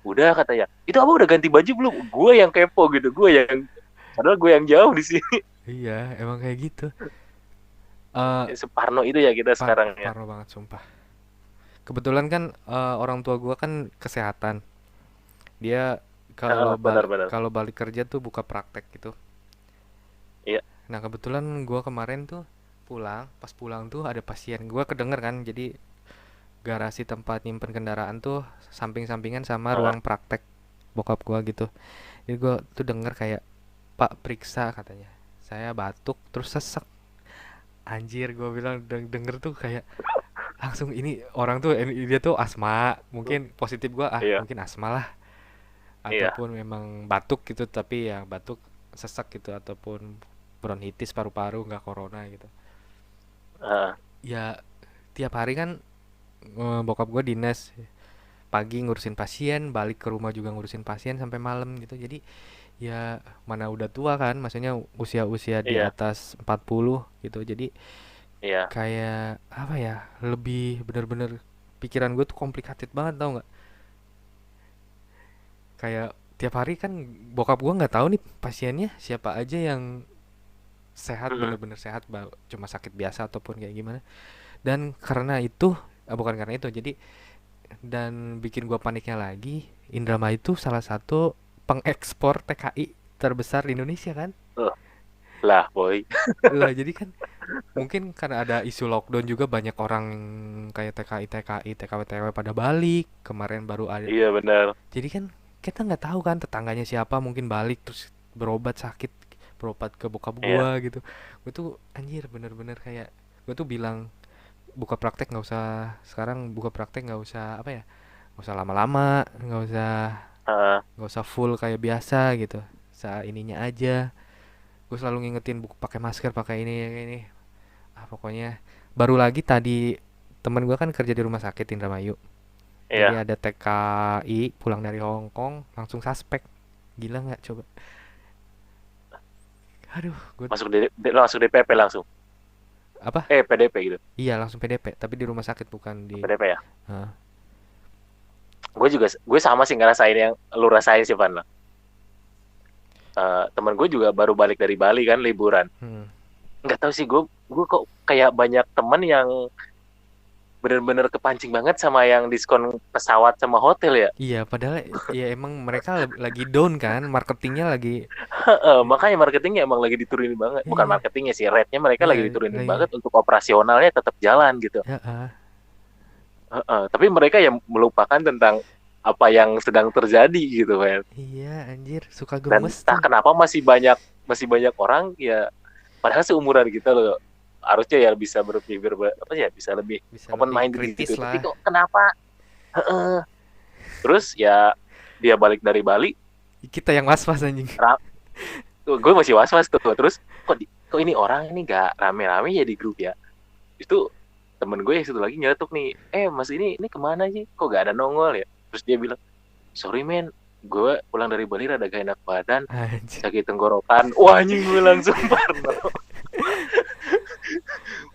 Speaker 2: Udah katanya. Itu abah udah ganti baju belum? Gue yang kepo gitu. Padahal gue yang jauh di sini.
Speaker 1: Iya emang kayak gitu. eh
Speaker 2: Separno itu ya kita sekarang ya.
Speaker 1: Parno banget sumpah. Kebetulan kan orang tua gua kan kesehatan, dia
Speaker 2: Benar-benar.
Speaker 1: kalau balik kerja tuh buka praktek gitu.
Speaker 2: Iya.
Speaker 1: Nah kebetulan gua kemarin tuh pas pulang tuh ada pasien, gua kedenger kan, jadi garasi tempat nyimpen kendaraan tuh samping-sampingan sama
Speaker 2: Heeh.
Speaker 1: ruang praktek bokap gua gitu. Jadi gua tuh denger kayak, "Pak, periksa," katanya. "Saya batuk terus sesek." Anjir, gua bilang denger tuh kayak langsung ini orang tuh dia tuh asma. Mungkin positif gua
Speaker 2: Iya.
Speaker 1: mungkin asma lah
Speaker 2: Iya.
Speaker 1: ataupun memang batuk gitu, tapi ya batuk sesek gitu ataupun bronkitis paru-paru nggak corona gitu.
Speaker 2: Heeh.
Speaker 1: Ya tiap hari kan bokap gua dinas, pagi ngurusin pasien, balik ke rumah juga ngurusin pasien sampai malam gitu. Jadi ya mana udah tua kan, maksudnya usia-usia di
Speaker 2: Iya.
Speaker 1: atas 40 gitu. Jadi
Speaker 2: Iya.
Speaker 1: kayak apa ya, lebih bener-bener pikiran gue tuh complicated banget, tau nggak? Kayak tiap hari kan bokap gue nggak tahu nih pasiennya siapa aja yang sehat,
Speaker 2: Mm-mm.
Speaker 1: bener-bener sehat, cuma sakit biasa ataupun kayak gimana. Dan karena itu, bukan karena itu, jadi dan bikin gua paniknya lagi, Indramayu itu salah satu pengekspor TKI terbesar di Indonesia kan.
Speaker 2: Loh, lah boy.
Speaker 1: Lah jadi kan mungkin karena ada isu lockdown juga banyak orang kayak TKI TKW TKW pada balik kemarin baru ada.
Speaker 2: Iya benar.
Speaker 1: Jadi kan kita nggak tahu kan tetangganya siapa mungkin balik terus berobat sakit, berobat ke bokap
Speaker 2: Iya.
Speaker 1: gua gitu. Gue tuh anjir bener-bener kayak gue tuh bilang buka praktek nggak usah, sekarang buka praktek nggak usah apa ya, nggak usah lama-lama,
Speaker 2: Heeh.
Speaker 1: nggak usah full kayak biasa gitu, ininya aja. Gue selalu ngingetin buku pakai masker, pakai ini pokoknya. Baru lagi tadi temen gue kan kerja di rumah sakit Indramayu,
Speaker 2: Iya.
Speaker 1: jadi ada TKI pulang dari Hong Kong langsung suspek. Gila nggak coba? Aduh gue
Speaker 2: Langsung DPP langsung.
Speaker 1: apa,
Speaker 2: PDP gitu.
Speaker 1: iya langsung PDP tapi di rumah sakit bukan di.
Speaker 2: PDP ya.
Speaker 1: Hah,
Speaker 2: Gue sama sih ngerasain yang lu rasain sih Van. Temen gue juga baru balik dari Bali kan liburan.
Speaker 1: hmm.
Speaker 2: Nggak tahu sih gue kok kayak banyak temen yang bener-bener kepancing banget sama yang diskon pesawat sama hotel ya.
Speaker 1: Iya, padahal ya emang mereka lagi down kan, marketingnya lagi.
Speaker 2: Makanya marketingnya emang lagi diturunin banget. Bukan
Speaker 1: Iya,
Speaker 2: marketingnya sih, rate-nya mereka
Speaker 1: iya
Speaker 2: lagi diturunin
Speaker 1: lagi.
Speaker 2: banget untuk operasionalnya tetap jalan gitu.
Speaker 1: Ya,
Speaker 2: Tapi mereka yang melupakan tentang apa yang sedang terjadi gitu kan.
Speaker 1: Iya anjir, suka
Speaker 2: Dan
Speaker 1: gemes
Speaker 2: entah
Speaker 1: tuh.
Speaker 2: kenapa masih banyak orang ya, padahal seumuran kita loh, harusnya ya bisa berpikir apa ya, bisa lebih
Speaker 1: Bisa
Speaker 2: open
Speaker 1: lebih
Speaker 2: minded
Speaker 1: kritis
Speaker 2: gitu. Tapi
Speaker 1: lah.
Speaker 2: kok kenapa? Heeh. Terus ya dia balik dari Bali,
Speaker 1: Kita yang was-was anjing.
Speaker 2: gue masih was-was tuh. Terus kok ini orang ini gak rame-rame ya di grup ya. Itu temen gue yang satu lagi nyeletuk nih, mas ini kemana sih? Kok gak ada nongol ya? Terus dia bilang, sorry men, gue pulang dari Bali rada gak enak badan,
Speaker 1: Anjir.
Speaker 2: sakit tenggorokan. Wah anjing, gue langsung parno.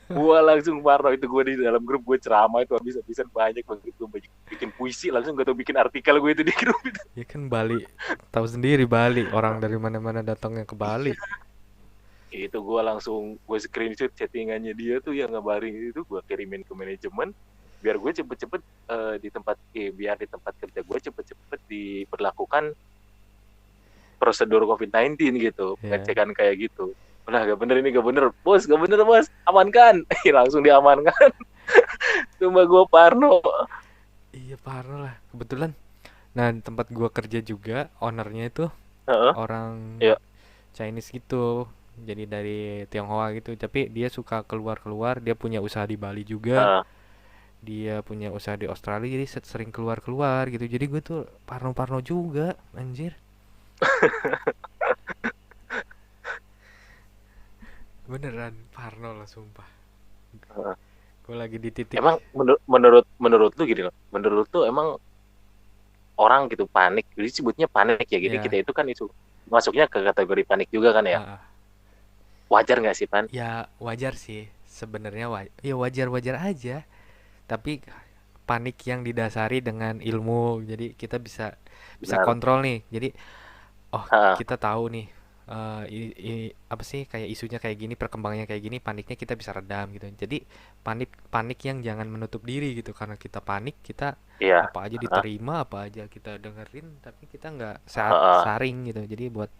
Speaker 2: Gue langsung parno. Itu gue di dalam grup gue ceramah itu habis-habisan banyak banget. Gue bikin puisi langsung, gak tau bikin artikel gue itu di grup itu.
Speaker 1: Ya kan Bali, tahu sendiri Bali, orang dari mana-mana datangnya ke Bali.
Speaker 2: Itu gue langsung gue screenshot chattingannya dia tuh yang ngabarin itu, gue kirimin ke manajemen biar gue cepet-cepet biar di tempat kerja gue cepet-cepet diberlakukan prosedur COVID-19 gitu,
Speaker 1: Ya,
Speaker 2: pengecekan kayak gitu. Udah gak bener ini, gak bener bos, gak bener bos, amankan. Langsung diamankan. Cuma gue parno.
Speaker 1: iya parah lah. Kebetulan, nah di tempat gua kerja juga, ownernya itu
Speaker 2: Heeh.
Speaker 1: orang
Speaker 2: Ya.
Speaker 1: Chinese gitu. Jadi dari Tionghoa gitu, tapi dia suka keluar-keluar, dia punya usaha di Bali juga.
Speaker 2: Heeh.
Speaker 1: Dia punya usaha di Australia, jadi sering keluar-keluar gitu. Jadi gue tuh parno-parno juga, anjir. Beneran parno lah sumpah.
Speaker 2: Heeh.
Speaker 1: Gue lagi di titik.
Speaker 2: Emang menurut lu gini loh, menurut lu emang orang gitu panik, jadi sebutnya panik ya, jadi kita
Speaker 1: Ya,
Speaker 2: itu kan itu masuknya ke kategori panik juga kan ya.
Speaker 1: ah,
Speaker 2: Wajar nggak sih, Pan?
Speaker 1: ya wajar sih. Sebenarnya ya wajar-wajar aja. Tapi panik yang didasari dengan ilmu. Jadi kita bisa bisa
Speaker 2: Benar.
Speaker 1: kontrol nih. Jadi oh,
Speaker 2: Ha,
Speaker 1: kita tahu nih apa sih kayak isunya kayak gini, perkembangannya kayak gini, paniknya kita bisa redam gitu. Jadi panik panik yang jangan menutup diri gitu, karena kita panik, kita
Speaker 2: iya.
Speaker 1: apa aja
Speaker 2: Ha,
Speaker 1: diterima, apa aja kita dengerin, tapi kita nggak
Speaker 2: ha,
Speaker 1: saring gitu. Jadi buat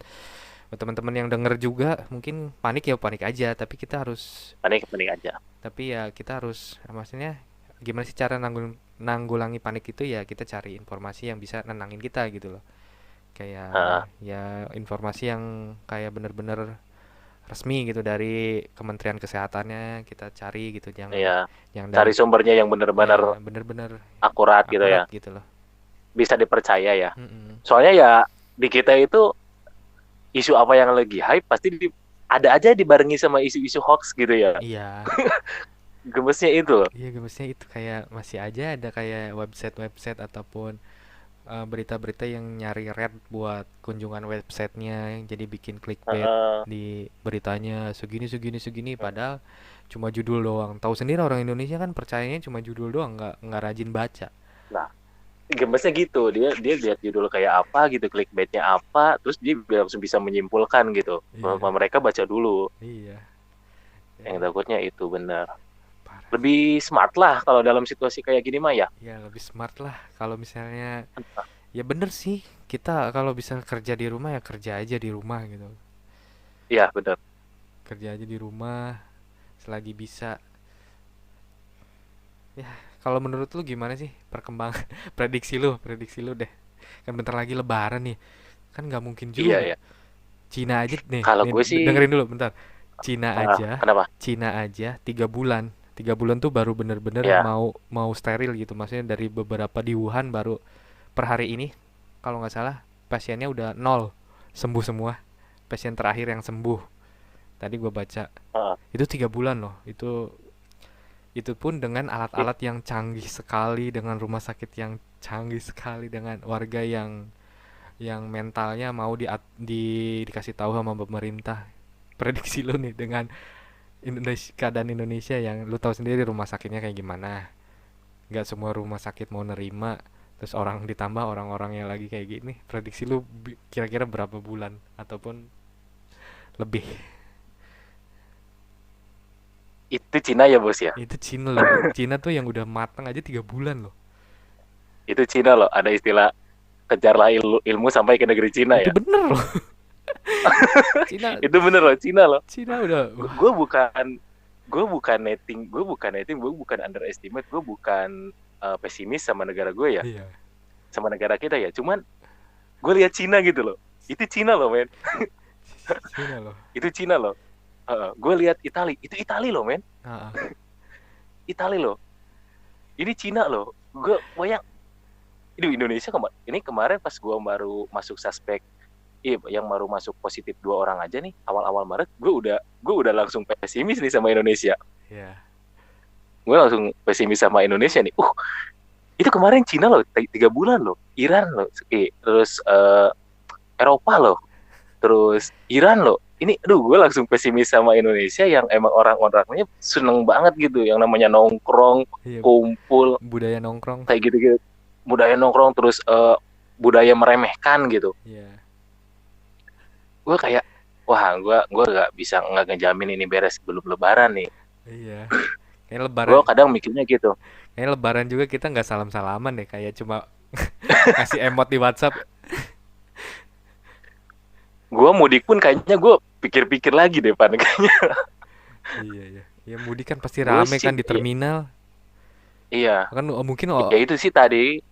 Speaker 1: teman-teman yang denger juga, mungkin panik ya panik aja, tapi kita harus,
Speaker 2: panik panik aja.
Speaker 1: tapi ya kita harus, maksudnya gimana sih cara nanggulangi panik itu, ya kita cari informasi yang bisa nenangin kita gitu loh. Kayak
Speaker 2: Ha,
Speaker 1: ya informasi yang kayak bener-bener resmi gitu dari Kementerian Kesehatannya, kita cari gitu,
Speaker 2: iya.
Speaker 1: yang
Speaker 2: Cari
Speaker 1: dari,
Speaker 2: sumbernya yang benar-benar
Speaker 1: ya bener-bener
Speaker 2: akurat gitu
Speaker 1: akurat
Speaker 2: ya,
Speaker 1: gitu loh.
Speaker 2: bisa dipercaya ya.
Speaker 1: Mm-mm.
Speaker 2: Soalnya ya di kita itu isu apa yang lagi hype pasti ada aja dibarengi sama isu-isu hoax gitu ya.
Speaker 1: Iya.
Speaker 2: Gemesnya itu loh.
Speaker 1: Iya, gemesnya itu kayak masih aja ada kayak website-website ataupun berita-berita yang nyari red buat kunjungan websitenya, yang jadi bikin clickbait
Speaker 2: Ha,
Speaker 1: di beritanya segini segini segini, padahal cuma judul doang. Tahu sendiri orang Indonesia kan percayanya cuma judul doang, nggak rajin baca.
Speaker 2: nah, gemesnya gitu. Dia lihat judul kayak apa gitu, clickbaitnya apa, terus dia langsung bisa menyimpulkan gitu.
Speaker 1: Iya,
Speaker 2: Mereka baca dulu.
Speaker 1: iya.
Speaker 2: Yang
Speaker 1: Ya,
Speaker 2: takutnya itu benar.
Speaker 1: parah sih.
Speaker 2: Lebih smart lah kalau dalam situasi kayak gini mah ya.
Speaker 1: Ya lebih smart lah kalau misalnya, ya bener sih, kita kalau bisa kerja di rumah ya kerja aja di rumah gitu.
Speaker 2: Iya, benar.
Speaker 1: Kerja aja di rumah selagi bisa. Ya, kalau menurut lu gimana sih perkembangan prediksi lu deh. Kan bentar lagi lebaran nih. Kan nggak mungkin
Speaker 2: Iya,
Speaker 1: juga.
Speaker 2: ya.
Speaker 1: Cina aja
Speaker 2: Kalau
Speaker 1: nih
Speaker 2: gue sih,
Speaker 1: dengerin dulu bentar. Cina aja,
Speaker 2: kenapa?
Speaker 1: Cina aja 3 bulan. 3 bulan tuh baru bener-bener
Speaker 2: Ya,
Speaker 1: mau mau steril gitu. Maksudnya dari beberapa di Wuhan baru per hari ini kalau nggak salah pasiennya udah nol, sembuh semua. Pasien terakhir yang sembuh. Tadi gue baca.
Speaker 2: uh,
Speaker 1: Itu 3 bulan loh. Itu pun dengan
Speaker 2: it-
Speaker 1: alat-alat yang canggih sekali, dengan rumah sakit yang canggih sekali, dengan warga yang mentalnya mau dikasih tahu sama pemerintah. Prediksi lu nih dengan Indonesia, keadaan Indonesia yang lu tahu sendiri rumah sakitnya kayak gimana. Nggak semua rumah sakit mau nerima. Terus ditambah orang-orang yang lagi kayak gini. Prediksi lu kira-kira berapa bulan ataupun lebih?
Speaker 2: itu Cina ya bos ya.
Speaker 1: Itu Cina loh. Cina tuh yang udah matang aja 3 bulan loh.
Speaker 2: Itu Cina loh. Ada istilah kejarlah ilmu sampai ke negeri Cina
Speaker 1: Itu
Speaker 2: ya.
Speaker 1: bener loh. Cina
Speaker 2: Itu bener loh, Cina loh.
Speaker 1: Cina udah
Speaker 2: Gue bukan gue bukan underestimate, gue bukan pesimis sama negara gue ya.
Speaker 1: iya.
Speaker 2: sama negara kita ya. Cuman gue lihat Cina gitu loh. Itu Cina loh, men.
Speaker 1: Cina loh.
Speaker 2: Itu Cina loh. Gue lihat Itali, itu Itali loh, men.
Speaker 1: Ah, ah.
Speaker 2: Itali loh. Ini Cina loh. Gue bayang, ini Indonesia ini kemarin pas gue baru masuk suspek, yang baru masuk positif 2 orang aja nih awal-awal Maret, gue udah langsung pesimis nih sama Indonesia.
Speaker 1: Iya.
Speaker 2: Gue langsung pesimis sama Indonesia nih. Itu kemarin Cina loh, 3 bulan loh, Iran loh, terus Eropa loh, terus Iran loh. Ini, gue langsung pesimis sama Indonesia yang emang orang-orangnya seneng banget gitu, yang namanya nongkrong,
Speaker 1: Iya,
Speaker 2: kumpul,
Speaker 1: budaya nongkrong.
Speaker 2: kayak gitu-gitu. Budaya nongkrong, terus budaya meremehkan gitu.
Speaker 1: Iya.
Speaker 2: Gue kayak, wah, gue nggak ngejamin ini beres sebelum Lebaran nih.
Speaker 1: Iya. Kayak
Speaker 2: Gue
Speaker 1: lebaran,
Speaker 2: kadang mikirnya gitu.
Speaker 1: kayak lebaran juga kita nggak salam-salaman deh, kayak cuma kasih emot di WhatsApp.
Speaker 2: Gue mudik pun kayaknya gue pikir-pikir lagi deh, Pan.
Speaker 1: Iya, iya. Ya mudik kan pasti
Speaker 2: Gue
Speaker 1: rame
Speaker 2: sih,
Speaker 1: kan di terminal.
Speaker 2: iya,
Speaker 1: Kan mungkin
Speaker 2: ya itu sih tadi.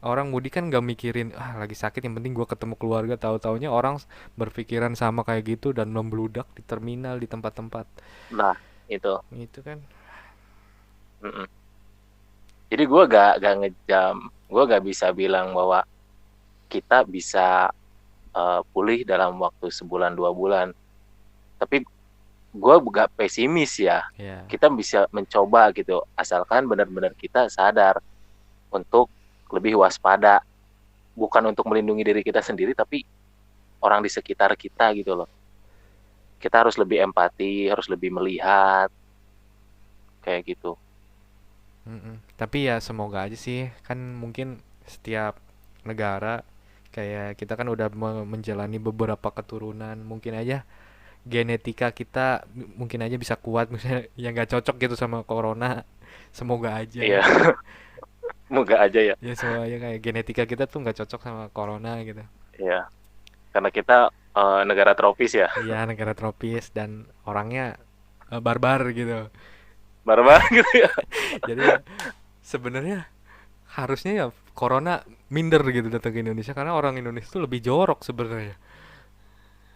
Speaker 1: orang mudik kan nggak mikirin lagi sakit, yang penting gua ketemu keluarga. Tahu-taunya orang berpikiran sama kayak gitu dan membludak di terminal, di tempat-tempat
Speaker 2: Nah, itu.
Speaker 1: gitu kan.
Speaker 2: Mm-mm. Jadi gue gak ngejam, gue gak bisa bilang bahwa kita bisa pulih dalam waktu sebulan 2 bulan. Tapi gue gak pesimis ya.
Speaker 1: Ya.
Speaker 2: Kita bisa mencoba gitu, asalkan benar-benar kita sadar untuk lebih waspada, bukan untuk melindungi diri kita sendiri, tapi orang di sekitar kita gitu loh. Kita harus lebih empati, harus lebih melihat, kayak gitu.
Speaker 1: Mm-mm. Tapi ya semoga aja sih, kan mungkin setiap negara kayak kita kan udah menjalani beberapa keturunan, mungkin aja genetika kita mungkin aja bisa kuat misalnya yang nggak cocok gitu sama corona. Semoga aja
Speaker 2: Iya,
Speaker 1: ya.
Speaker 2: semoga aja ya.
Speaker 1: Ya semoga aja kayak genetika kita tuh nggak cocok sama corona gitu.
Speaker 2: Iya, karena kita negara tropis ya.
Speaker 1: Iya, negara tropis dan orangnya barbar gitu.
Speaker 2: Barbar gitu ya.
Speaker 1: Jadi ya, sebenarnya harusnya ya corona minder gitu datang ke Indonesia, karena orang Indonesia tuh lebih jorok sebenarnya.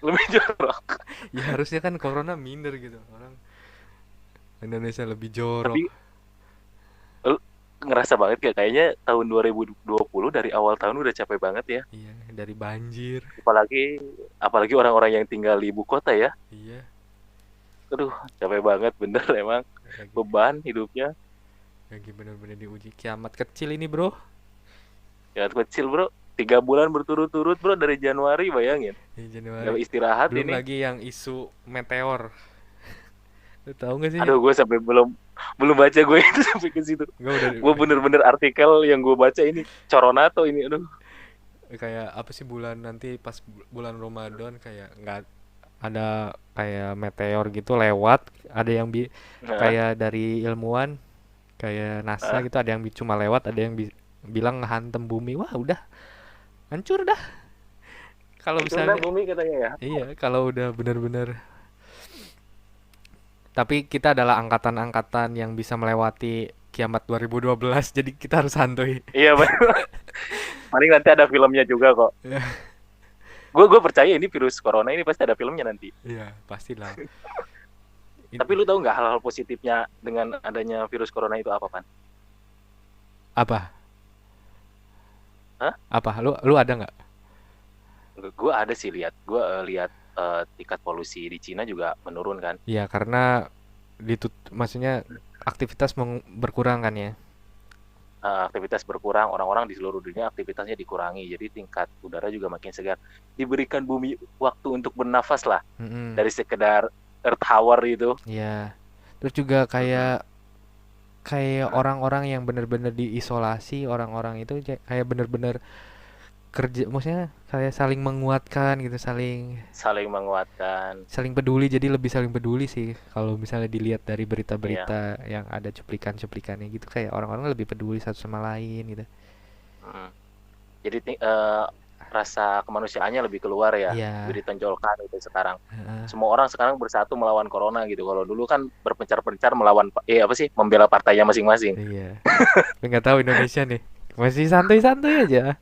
Speaker 2: Lebih jorok.
Speaker 1: Ya harusnya kan corona minder gitu. Orang Indonesia lebih jorok.
Speaker 2: Tapi lu ngerasa banget kayaknya tahun 2020 dari awal tahun udah capek banget ya.
Speaker 1: Iya, dari banjir.
Speaker 2: Apalagi apalagi orang-orang yang tinggal di ibu kota ya.
Speaker 1: Iya,
Speaker 2: Aduh, capek banget bener emang,
Speaker 1: lagi
Speaker 2: beban hidupnya.
Speaker 1: lagi bener-bener diuji kiamat kecil ini, Bro.
Speaker 2: Ya kecil, Bro. 3 bulan berturut-turut, Bro, dari Januari, bayangin.
Speaker 1: Di
Speaker 2: Nggak
Speaker 1: Januari.
Speaker 2: istirahat
Speaker 1: Belum
Speaker 2: ini.
Speaker 1: lagi yang isu meteor. Lu tahu nggak sih?
Speaker 2: Aduh, gue sampai belum belum baca gue itu sampai ke situ.
Speaker 1: Nggak udah
Speaker 2: Gue bener-bener artikel yang gue baca ini Coronato ini. Aduh.
Speaker 1: kayak apa sih, bulan nanti pas bulan Ramadan kayak nggak ada kayak meteor gitu lewat, ada yang
Speaker 2: Nah,
Speaker 1: kayak dari ilmuwan kayak NASA
Speaker 2: ah,
Speaker 1: gitu, ada yang cuma lewat, ada yang bilang ngehantem bumi. Wah, udah hancur dah kalau
Speaker 2: hancur dah
Speaker 1: misalnya.
Speaker 2: bumi katanya ya.
Speaker 1: Iya, kalau udah bener-bener. Tapi kita adalah angkatan-angkatan yang bisa melewati kiamat 2012, jadi kita harus santuy.
Speaker 2: Iya, bener. Paling nanti ada filmnya juga kok. Gue percaya ini virus corona ini pasti ada filmnya nanti.
Speaker 1: Iya, pastilah.
Speaker 2: Tapi lu tahu nggak hal-hal positifnya dengan adanya virus corona itu apa, Pan?
Speaker 1: Apa?
Speaker 2: Hah?
Speaker 1: Apa? Lu ada nggak?
Speaker 2: Gue ada sih gue lihat tingkat polusi di Cina juga menurun kan.
Speaker 1: Ya, karena maksudnya aktivitas berkurang kan ya.
Speaker 2: Aktivitas berkurang, orang-orang di seluruh dunia aktivitasnya dikurangi, jadi tingkat udara juga makin segar. Diberikan bumi waktu untuk bernafas lah,
Speaker 1: Mm-mm.
Speaker 2: dari sekedar earth hour itu.
Speaker 1: Ya. Terus juga
Speaker 2: Mm-mm.
Speaker 1: kayak kayak orang-orang yang benar-benar diisolasi, orang-orang itu kayak benar-benar kerja, maksudnya kayak saling menguatkan gitu, saling
Speaker 2: Saling menguatkan.
Speaker 1: saling peduli, jadi lebih saling peduli sih kalau misalnya dilihat dari
Speaker 2: Iya.
Speaker 1: berita-berita yang ada cuplikan-cuplikannya gitu, kayak orang-orang lebih peduli satu sama lain gitu.
Speaker 2: Mm. Jadi rasa kemanusiaannya lebih keluar ya,
Speaker 1: Iya.
Speaker 2: lebih ditonjolkan itu sekarang.
Speaker 1: Heeh.
Speaker 2: Semua orang sekarang bersatu melawan corona gitu. Kalau dulu kan berpencar-pencar melawan, apa sih, membela partainya masing-masing.
Speaker 1: Iya. Tapi nggak tahu Indonesia nih Masih santuy-santuy aja.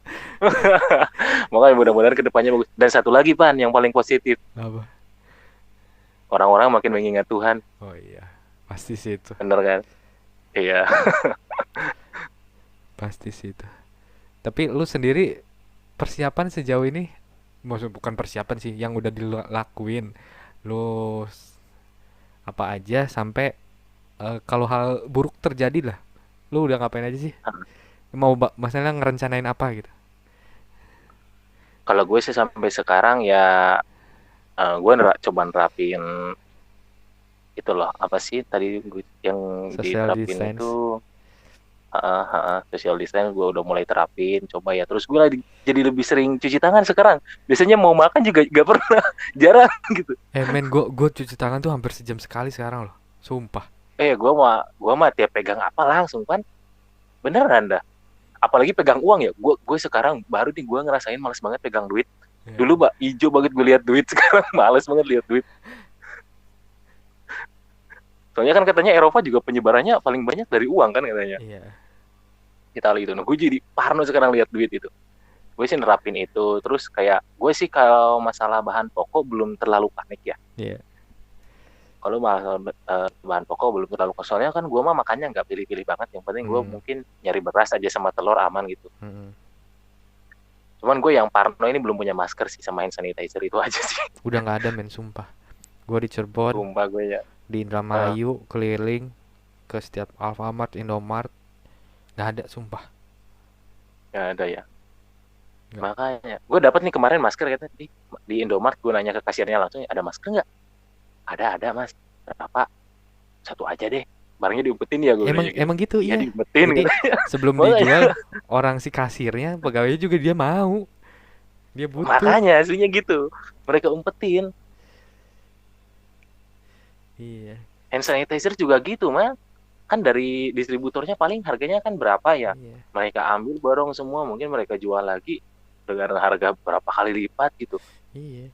Speaker 2: Makanya mudah-mudahan kedepannya bagus. Dan satu lagi Pan, yang paling positif,
Speaker 1: Apa?
Speaker 2: orang-orang makin mengingat Tuhan,
Speaker 1: Oh iya, pasti sih itu.
Speaker 2: bener kan? Iya.
Speaker 1: Pasti sih itu. Tapi lu sendiri persiapan sejauh ini, maksud bukan persiapan sih, yang udah dilakuin. Lu apa aja sampai kalau hal buruk terjadi lah. Lu udah ngapain aja sih? Mau masalah ngerencanain apa gitu?
Speaker 2: Kalau gue sih sampai sekarang ya, gue coba nerapin itu loh, apa sih tadi yang
Speaker 1: Social
Speaker 2: diterapin itu,
Speaker 1: distance.
Speaker 2: social distance gue udah mulai terapin, coba ya. Terus gue lagi jadi lebih sering cuci tangan sekarang. Biasanya mau makan juga gak pernah, jarang gitu.
Speaker 1: Men, gue cuci tangan tuh hampir sejam sekali sekarang loh. Sumpah.
Speaker 2: Gue mah tiap pegang apa langsung kan, beneran dah. Apalagi pegang uang ya, gue sekarang baru nih gue ngerasain males banget pegang duit.
Speaker 1: Ya.
Speaker 2: Dulu mbak ijo banget gue lihat duit, sekarang males banget lihat duit. Soalnya kan katanya Eropa juga penyebarannya paling banyak dari uang kan katanya,
Speaker 1: Iya.
Speaker 2: Italia itu. Nah gue jadi parno sekarang lihat duit itu. Gue sih nerapin itu. Terus kayak gue sih kalau masalah bahan pokok belum terlalu panik ya.
Speaker 1: Iya.
Speaker 2: Kalau masalah bahan pokok belum terlalu, soalnya kan gue mah makannya nggak pilih-pilih banget. Yang penting gue
Speaker 1: Hmm.
Speaker 2: mungkin nyari beras aja sama telur aman gitu.
Speaker 1: Hmm.
Speaker 2: Cuman gue yang parno ini belum punya masker sih sama hand sanitizer itu aja sih.
Speaker 1: Udah nggak ada men, sumpah. Gue di Cirebon,
Speaker 2: Sumpah gue ya.
Speaker 1: di
Speaker 2: Uh,
Speaker 1: Indramayu, keliling ke setiap Alfamart, Indomart, nggak ada, sumpah.
Speaker 2: gak ada ya.
Speaker 1: Nggak.
Speaker 2: Makanya gue dapat nih kemarin masker, kata di Indomart. Gue nanya ke kasirnya langsung, ada masker nggak? Ada mas. Berapa? Satu aja deh. Barangnya diumpetin ya, gue
Speaker 1: Emang
Speaker 2: nanya gitu.
Speaker 1: emang gitu,
Speaker 2: Iya
Speaker 1: iya.
Speaker 2: diumpetin
Speaker 1: Jadi
Speaker 2: gitu.
Speaker 1: sebelum
Speaker 2: Makanya,
Speaker 1: dijual, orang si kasirnya, pegawainya juga dia mau, dia butuh.
Speaker 2: makanya aslinya gitu. Mereka umpetin.
Speaker 1: Iya.
Speaker 2: Hand sanitizer juga gitu mah. Kan dari distributornya paling harganya kan berapa ya.
Speaker 1: Iya.
Speaker 2: Mereka ambil barang semua, mungkin mereka jual lagi dengan harga berapa kali lipat gitu.
Speaker 1: Iya.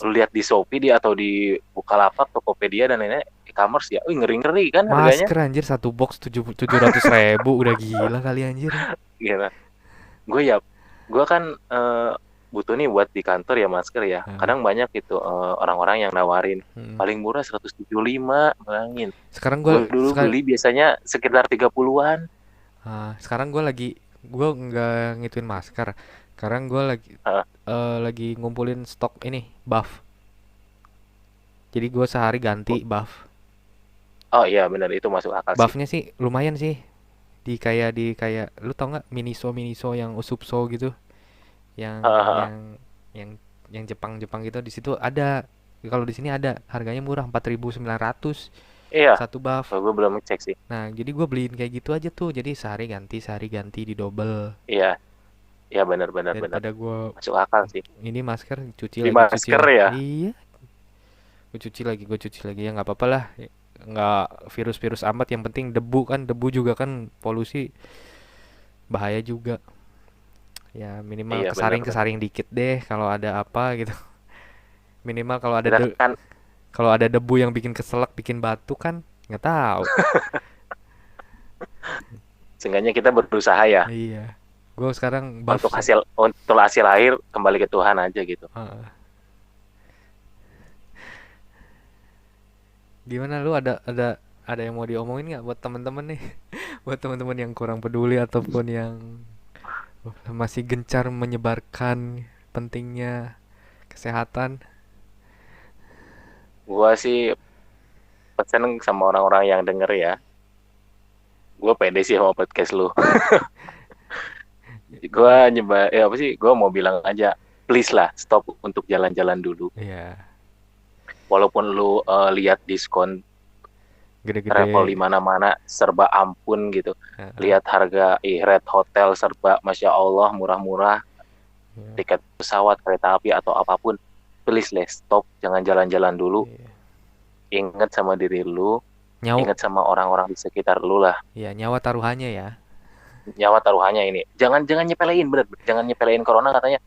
Speaker 2: Lu lihat di Shopee dia atau di Bukalapak, Tokopedia dan lainnya, e-commerce ya, ngeri-ngeri kan harganya.
Speaker 1: Masker anjir satu box 700.000, udah gila kali anjir.
Speaker 2: Gitu. Gue kan butuh nih buat di kantor ya masker ya.
Speaker 1: Nah,
Speaker 2: Kadang banyak gitu orang-orang yang nawarin
Speaker 1: hmm.
Speaker 2: paling murah 175, bayangin.
Speaker 1: Sekarang
Speaker 2: Gue dulu beli biasanya sekitar 30-an.
Speaker 1: sekarang gue nggak ngituin masker. Sekarang gue
Speaker 2: Uh,
Speaker 1: lagi ngumpulin stok ini buff. Jadi gue sehari ganti buff.
Speaker 2: oh iya benar, itu masuk akal sih.
Speaker 1: Buffnya sih lumayan sih. Di kayak lu tau nggak Miniso yang Usupso gitu, yang
Speaker 2: Uh,
Speaker 1: yang yang yang Jepang gitu, di situ ada. Kalau di sini ada, harganya murah, 4.900
Speaker 2: iya,
Speaker 1: satu buff.
Speaker 2: gue belum cek sih.
Speaker 1: Nah, jadi gue beliin kayak gitu aja tuh. Jadi sehari ganti di double.
Speaker 2: Iya, iya benar-benar benar.
Speaker 1: Daripada gue
Speaker 2: Masuk akal sih.
Speaker 1: ini masker
Speaker 2: Beli masker ya.
Speaker 1: iya, gue cuci lagi ya, nggak apa-apa lah. Nggak virus-virus amat, yang penting debu juga kan polusi, bahaya juga. Ya minimal
Speaker 2: Iya benar-benar.
Speaker 1: kesaring dikit deh kalau ada apa gitu. Minimal
Speaker 2: Kita kan
Speaker 1: kalau ada debu yang bikin keselak, bikin batuk kan nggak tahu.
Speaker 2: seenggaknya kita berusaha ya
Speaker 1: Iya, gue sekarang buff
Speaker 2: untuk
Speaker 1: sih.
Speaker 2: hasil akhir kembali ke Tuhan aja gitu.
Speaker 1: Heeh. Gimana, lu ada yang mau diomongin nggak buat temen-temen nih? Buat temen-temen yang kurang peduli ataupun yang masih gencar menyebarkan pentingnya kesehatan.
Speaker 2: Gua sih pesan sama orang-orang yang denger ya. Gue pede sih sama podcast lu. Gue apa sih? Gue mau bilang aja, please lah stop untuk jalan-jalan dulu.
Speaker 1: Iya,
Speaker 2: Walaupun lu lihat diskon travel di
Speaker 1: gede-gede.
Speaker 2: mana-mana serba ampun gitu.
Speaker 1: Heeh,
Speaker 2: Lihat harga red hotel serba masya Allah murah-murah,
Speaker 1: iya,
Speaker 2: tiket pesawat, kereta api atau apapun. Please lah stop, jangan jalan-jalan dulu.
Speaker 1: iya.
Speaker 2: Ingat sama diri lu,
Speaker 1: Nyawa,
Speaker 2: ingat sama orang-orang di sekitar lu lah.
Speaker 1: ya nyawa taruhannya ya.
Speaker 2: Nyawa taruhannya ini. Jangan jangan nyepelein, bener. Jangan nyepelein corona. Katanya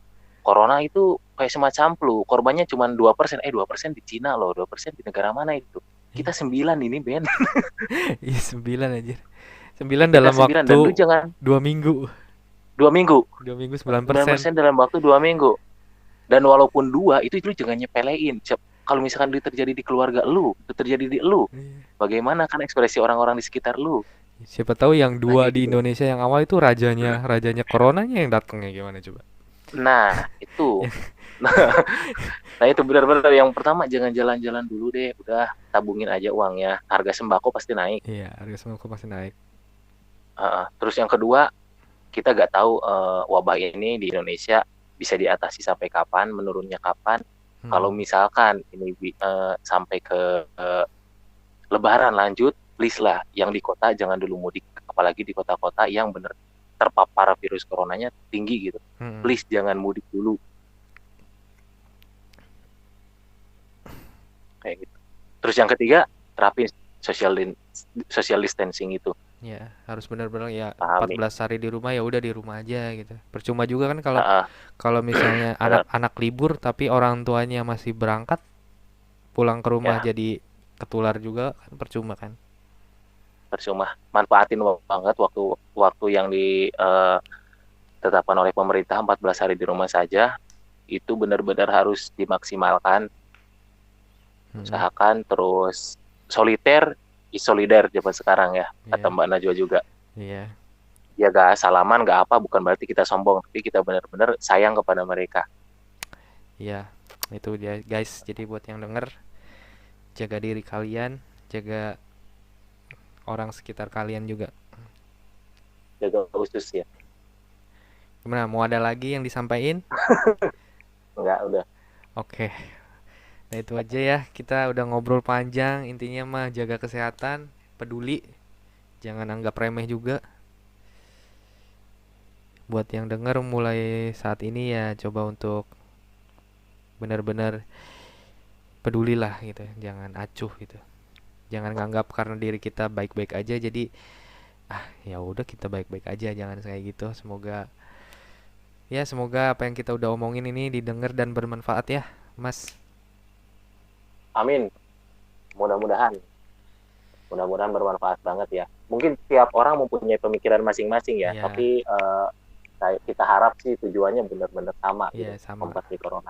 Speaker 2: corona itu kayak semacam flu. Korbannya cuma 2%. 2% di Cina loh. 2% di negara mana itu? Kita 9 ini, Ben.
Speaker 1: Iya, 9 aja. 9
Speaker 2: Kita
Speaker 1: dalam
Speaker 2: 9 dan
Speaker 1: waktu
Speaker 2: lu jangan
Speaker 1: 2 minggu.
Speaker 2: 2 minggu.
Speaker 1: 2 minggu 9%.
Speaker 2: 9% dalam waktu 2 minggu. Dan walaupun dua, itu lu jangan nyepelein. Kalau misalkan itu terjadi di keluarga lu, itu terjadi di lu, bagaimana kan ekspresi orang-orang di sekitar lu?
Speaker 1: Siapa tahu yang
Speaker 2: Nah,
Speaker 1: dua
Speaker 2: kayak
Speaker 1: di
Speaker 2: gitu.
Speaker 1: Indonesia yang awal itu rajanya coronanya yang datangnya gimana coba?
Speaker 2: Nah, itu. Nah, itu benar-benar yang pertama, jangan jalan-jalan dulu deh. Udah tabungin aja uangnya. Harga sembako pasti naik.
Speaker 1: Iya, harga sembako pasti naik.
Speaker 2: Terus yang kedua, kita nggak tahu wabah ini di Indonesia bisa diatasi sampai kapan, menurunnya kapan. Kalau misalkan ini sampai ke Lebaran lanjut, please lah, yang di kota jangan dulu mudik, apalagi di kota-kota yang benar terpapar virus coronanya tinggi gitu. Please jangan mudik dulu. Kayak gitu. Terus yang ketiga, terapin social distancing itu.
Speaker 1: Ya, harus benar-benar ya
Speaker 2: Pahami.
Speaker 1: 14 hari di rumah ya udah di rumah aja gitu. Percuma juga kan kalau
Speaker 2: Uh,
Speaker 1: kalau misalnya
Speaker 2: benar
Speaker 1: anak-anak libur tapi orang tuanya masih berangkat pulang ke rumah
Speaker 2: ya,
Speaker 1: jadi ketular juga kan percuma kan.
Speaker 2: percuma. Manfaatin banget waktu yang ditetapkan oleh pemerintah 14 hari di rumah saja. Itu benar-benar harus dimaksimalkan. Usahakan terus soliter, isolider zaman sekarang ya, kata
Speaker 1: Iya,
Speaker 2: Mbak Najwa juga.
Speaker 1: iya,
Speaker 2: Ya gak salaman, gak apa, bukan berarti kita sombong, tapi kita benar-benar sayang kepada mereka.
Speaker 1: iya. Itu dia guys. Jadi buat yang denger, jaga diri kalian, jaga orang sekitar kalian juga.
Speaker 2: Jaga khusus ya.
Speaker 1: Gimana? Mau ada lagi yang disampaikan?
Speaker 2: Enggak, udah.
Speaker 1: Oke. Nah itu aja ya. Kita udah ngobrol panjang. Intinya mah jaga kesehatan, peduli, jangan anggap remeh juga. Buat yang denger mulai saat ini ya coba untuk benar-benar pedulilah gitu. Jangan acuh gitu. Jangan nganggap karena diri kita baik-baik aja jadi ya udah kita baik-baik aja, jangan kayak gitu. Semoga apa yang kita udah omongin ini didengar dan bermanfaat ya, Mas.
Speaker 2: Amin. Mudah-mudahan. Mudah-mudahan bermanfaat banget ya. Mungkin tiap orang mempunyai pemikiran masing-masing ya,
Speaker 1: Iya,
Speaker 2: tapi kita harap sih tujuannya benar-benar sama gitu,
Speaker 1: iya sama.
Speaker 2: membasmi corona.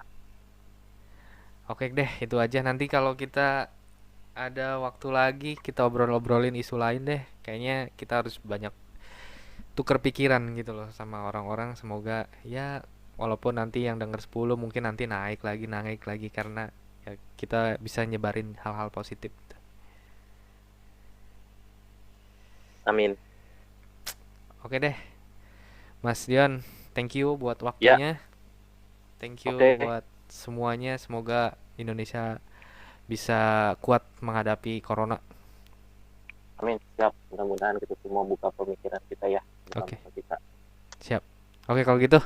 Speaker 1: Oke deh, itu aja. Nanti kalau kita ada waktu lagi, kita obrol-obrolin isu lain deh. Kayaknya kita harus banyak tuker pikiran gitu loh sama orang-orang. Semoga ya walaupun nanti yang denger 10 mungkin nanti naik lagi karena ya kita bisa nyebarin hal-hal positif.
Speaker 2: Amin.
Speaker 1: Oke deh, Mas Dion, thank you buat
Speaker 2: Ya,
Speaker 1: waktunya. Thank you
Speaker 2: oke.
Speaker 1: buat semuanya. Semoga Indonesia bisa kuat menghadapi corona.
Speaker 2: Amin. Siap. Mudah-mudahan kita semua buka pemikiran kita ya
Speaker 1: Oke,
Speaker 2: bersama kita.
Speaker 1: siap. Oke kalau gitu,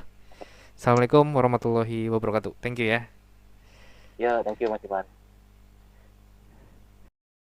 Speaker 1: Assalamualaikum warahmatullahi wabarakatuh. Thank you ya.
Speaker 2: Ya, thank you Mas Ivan.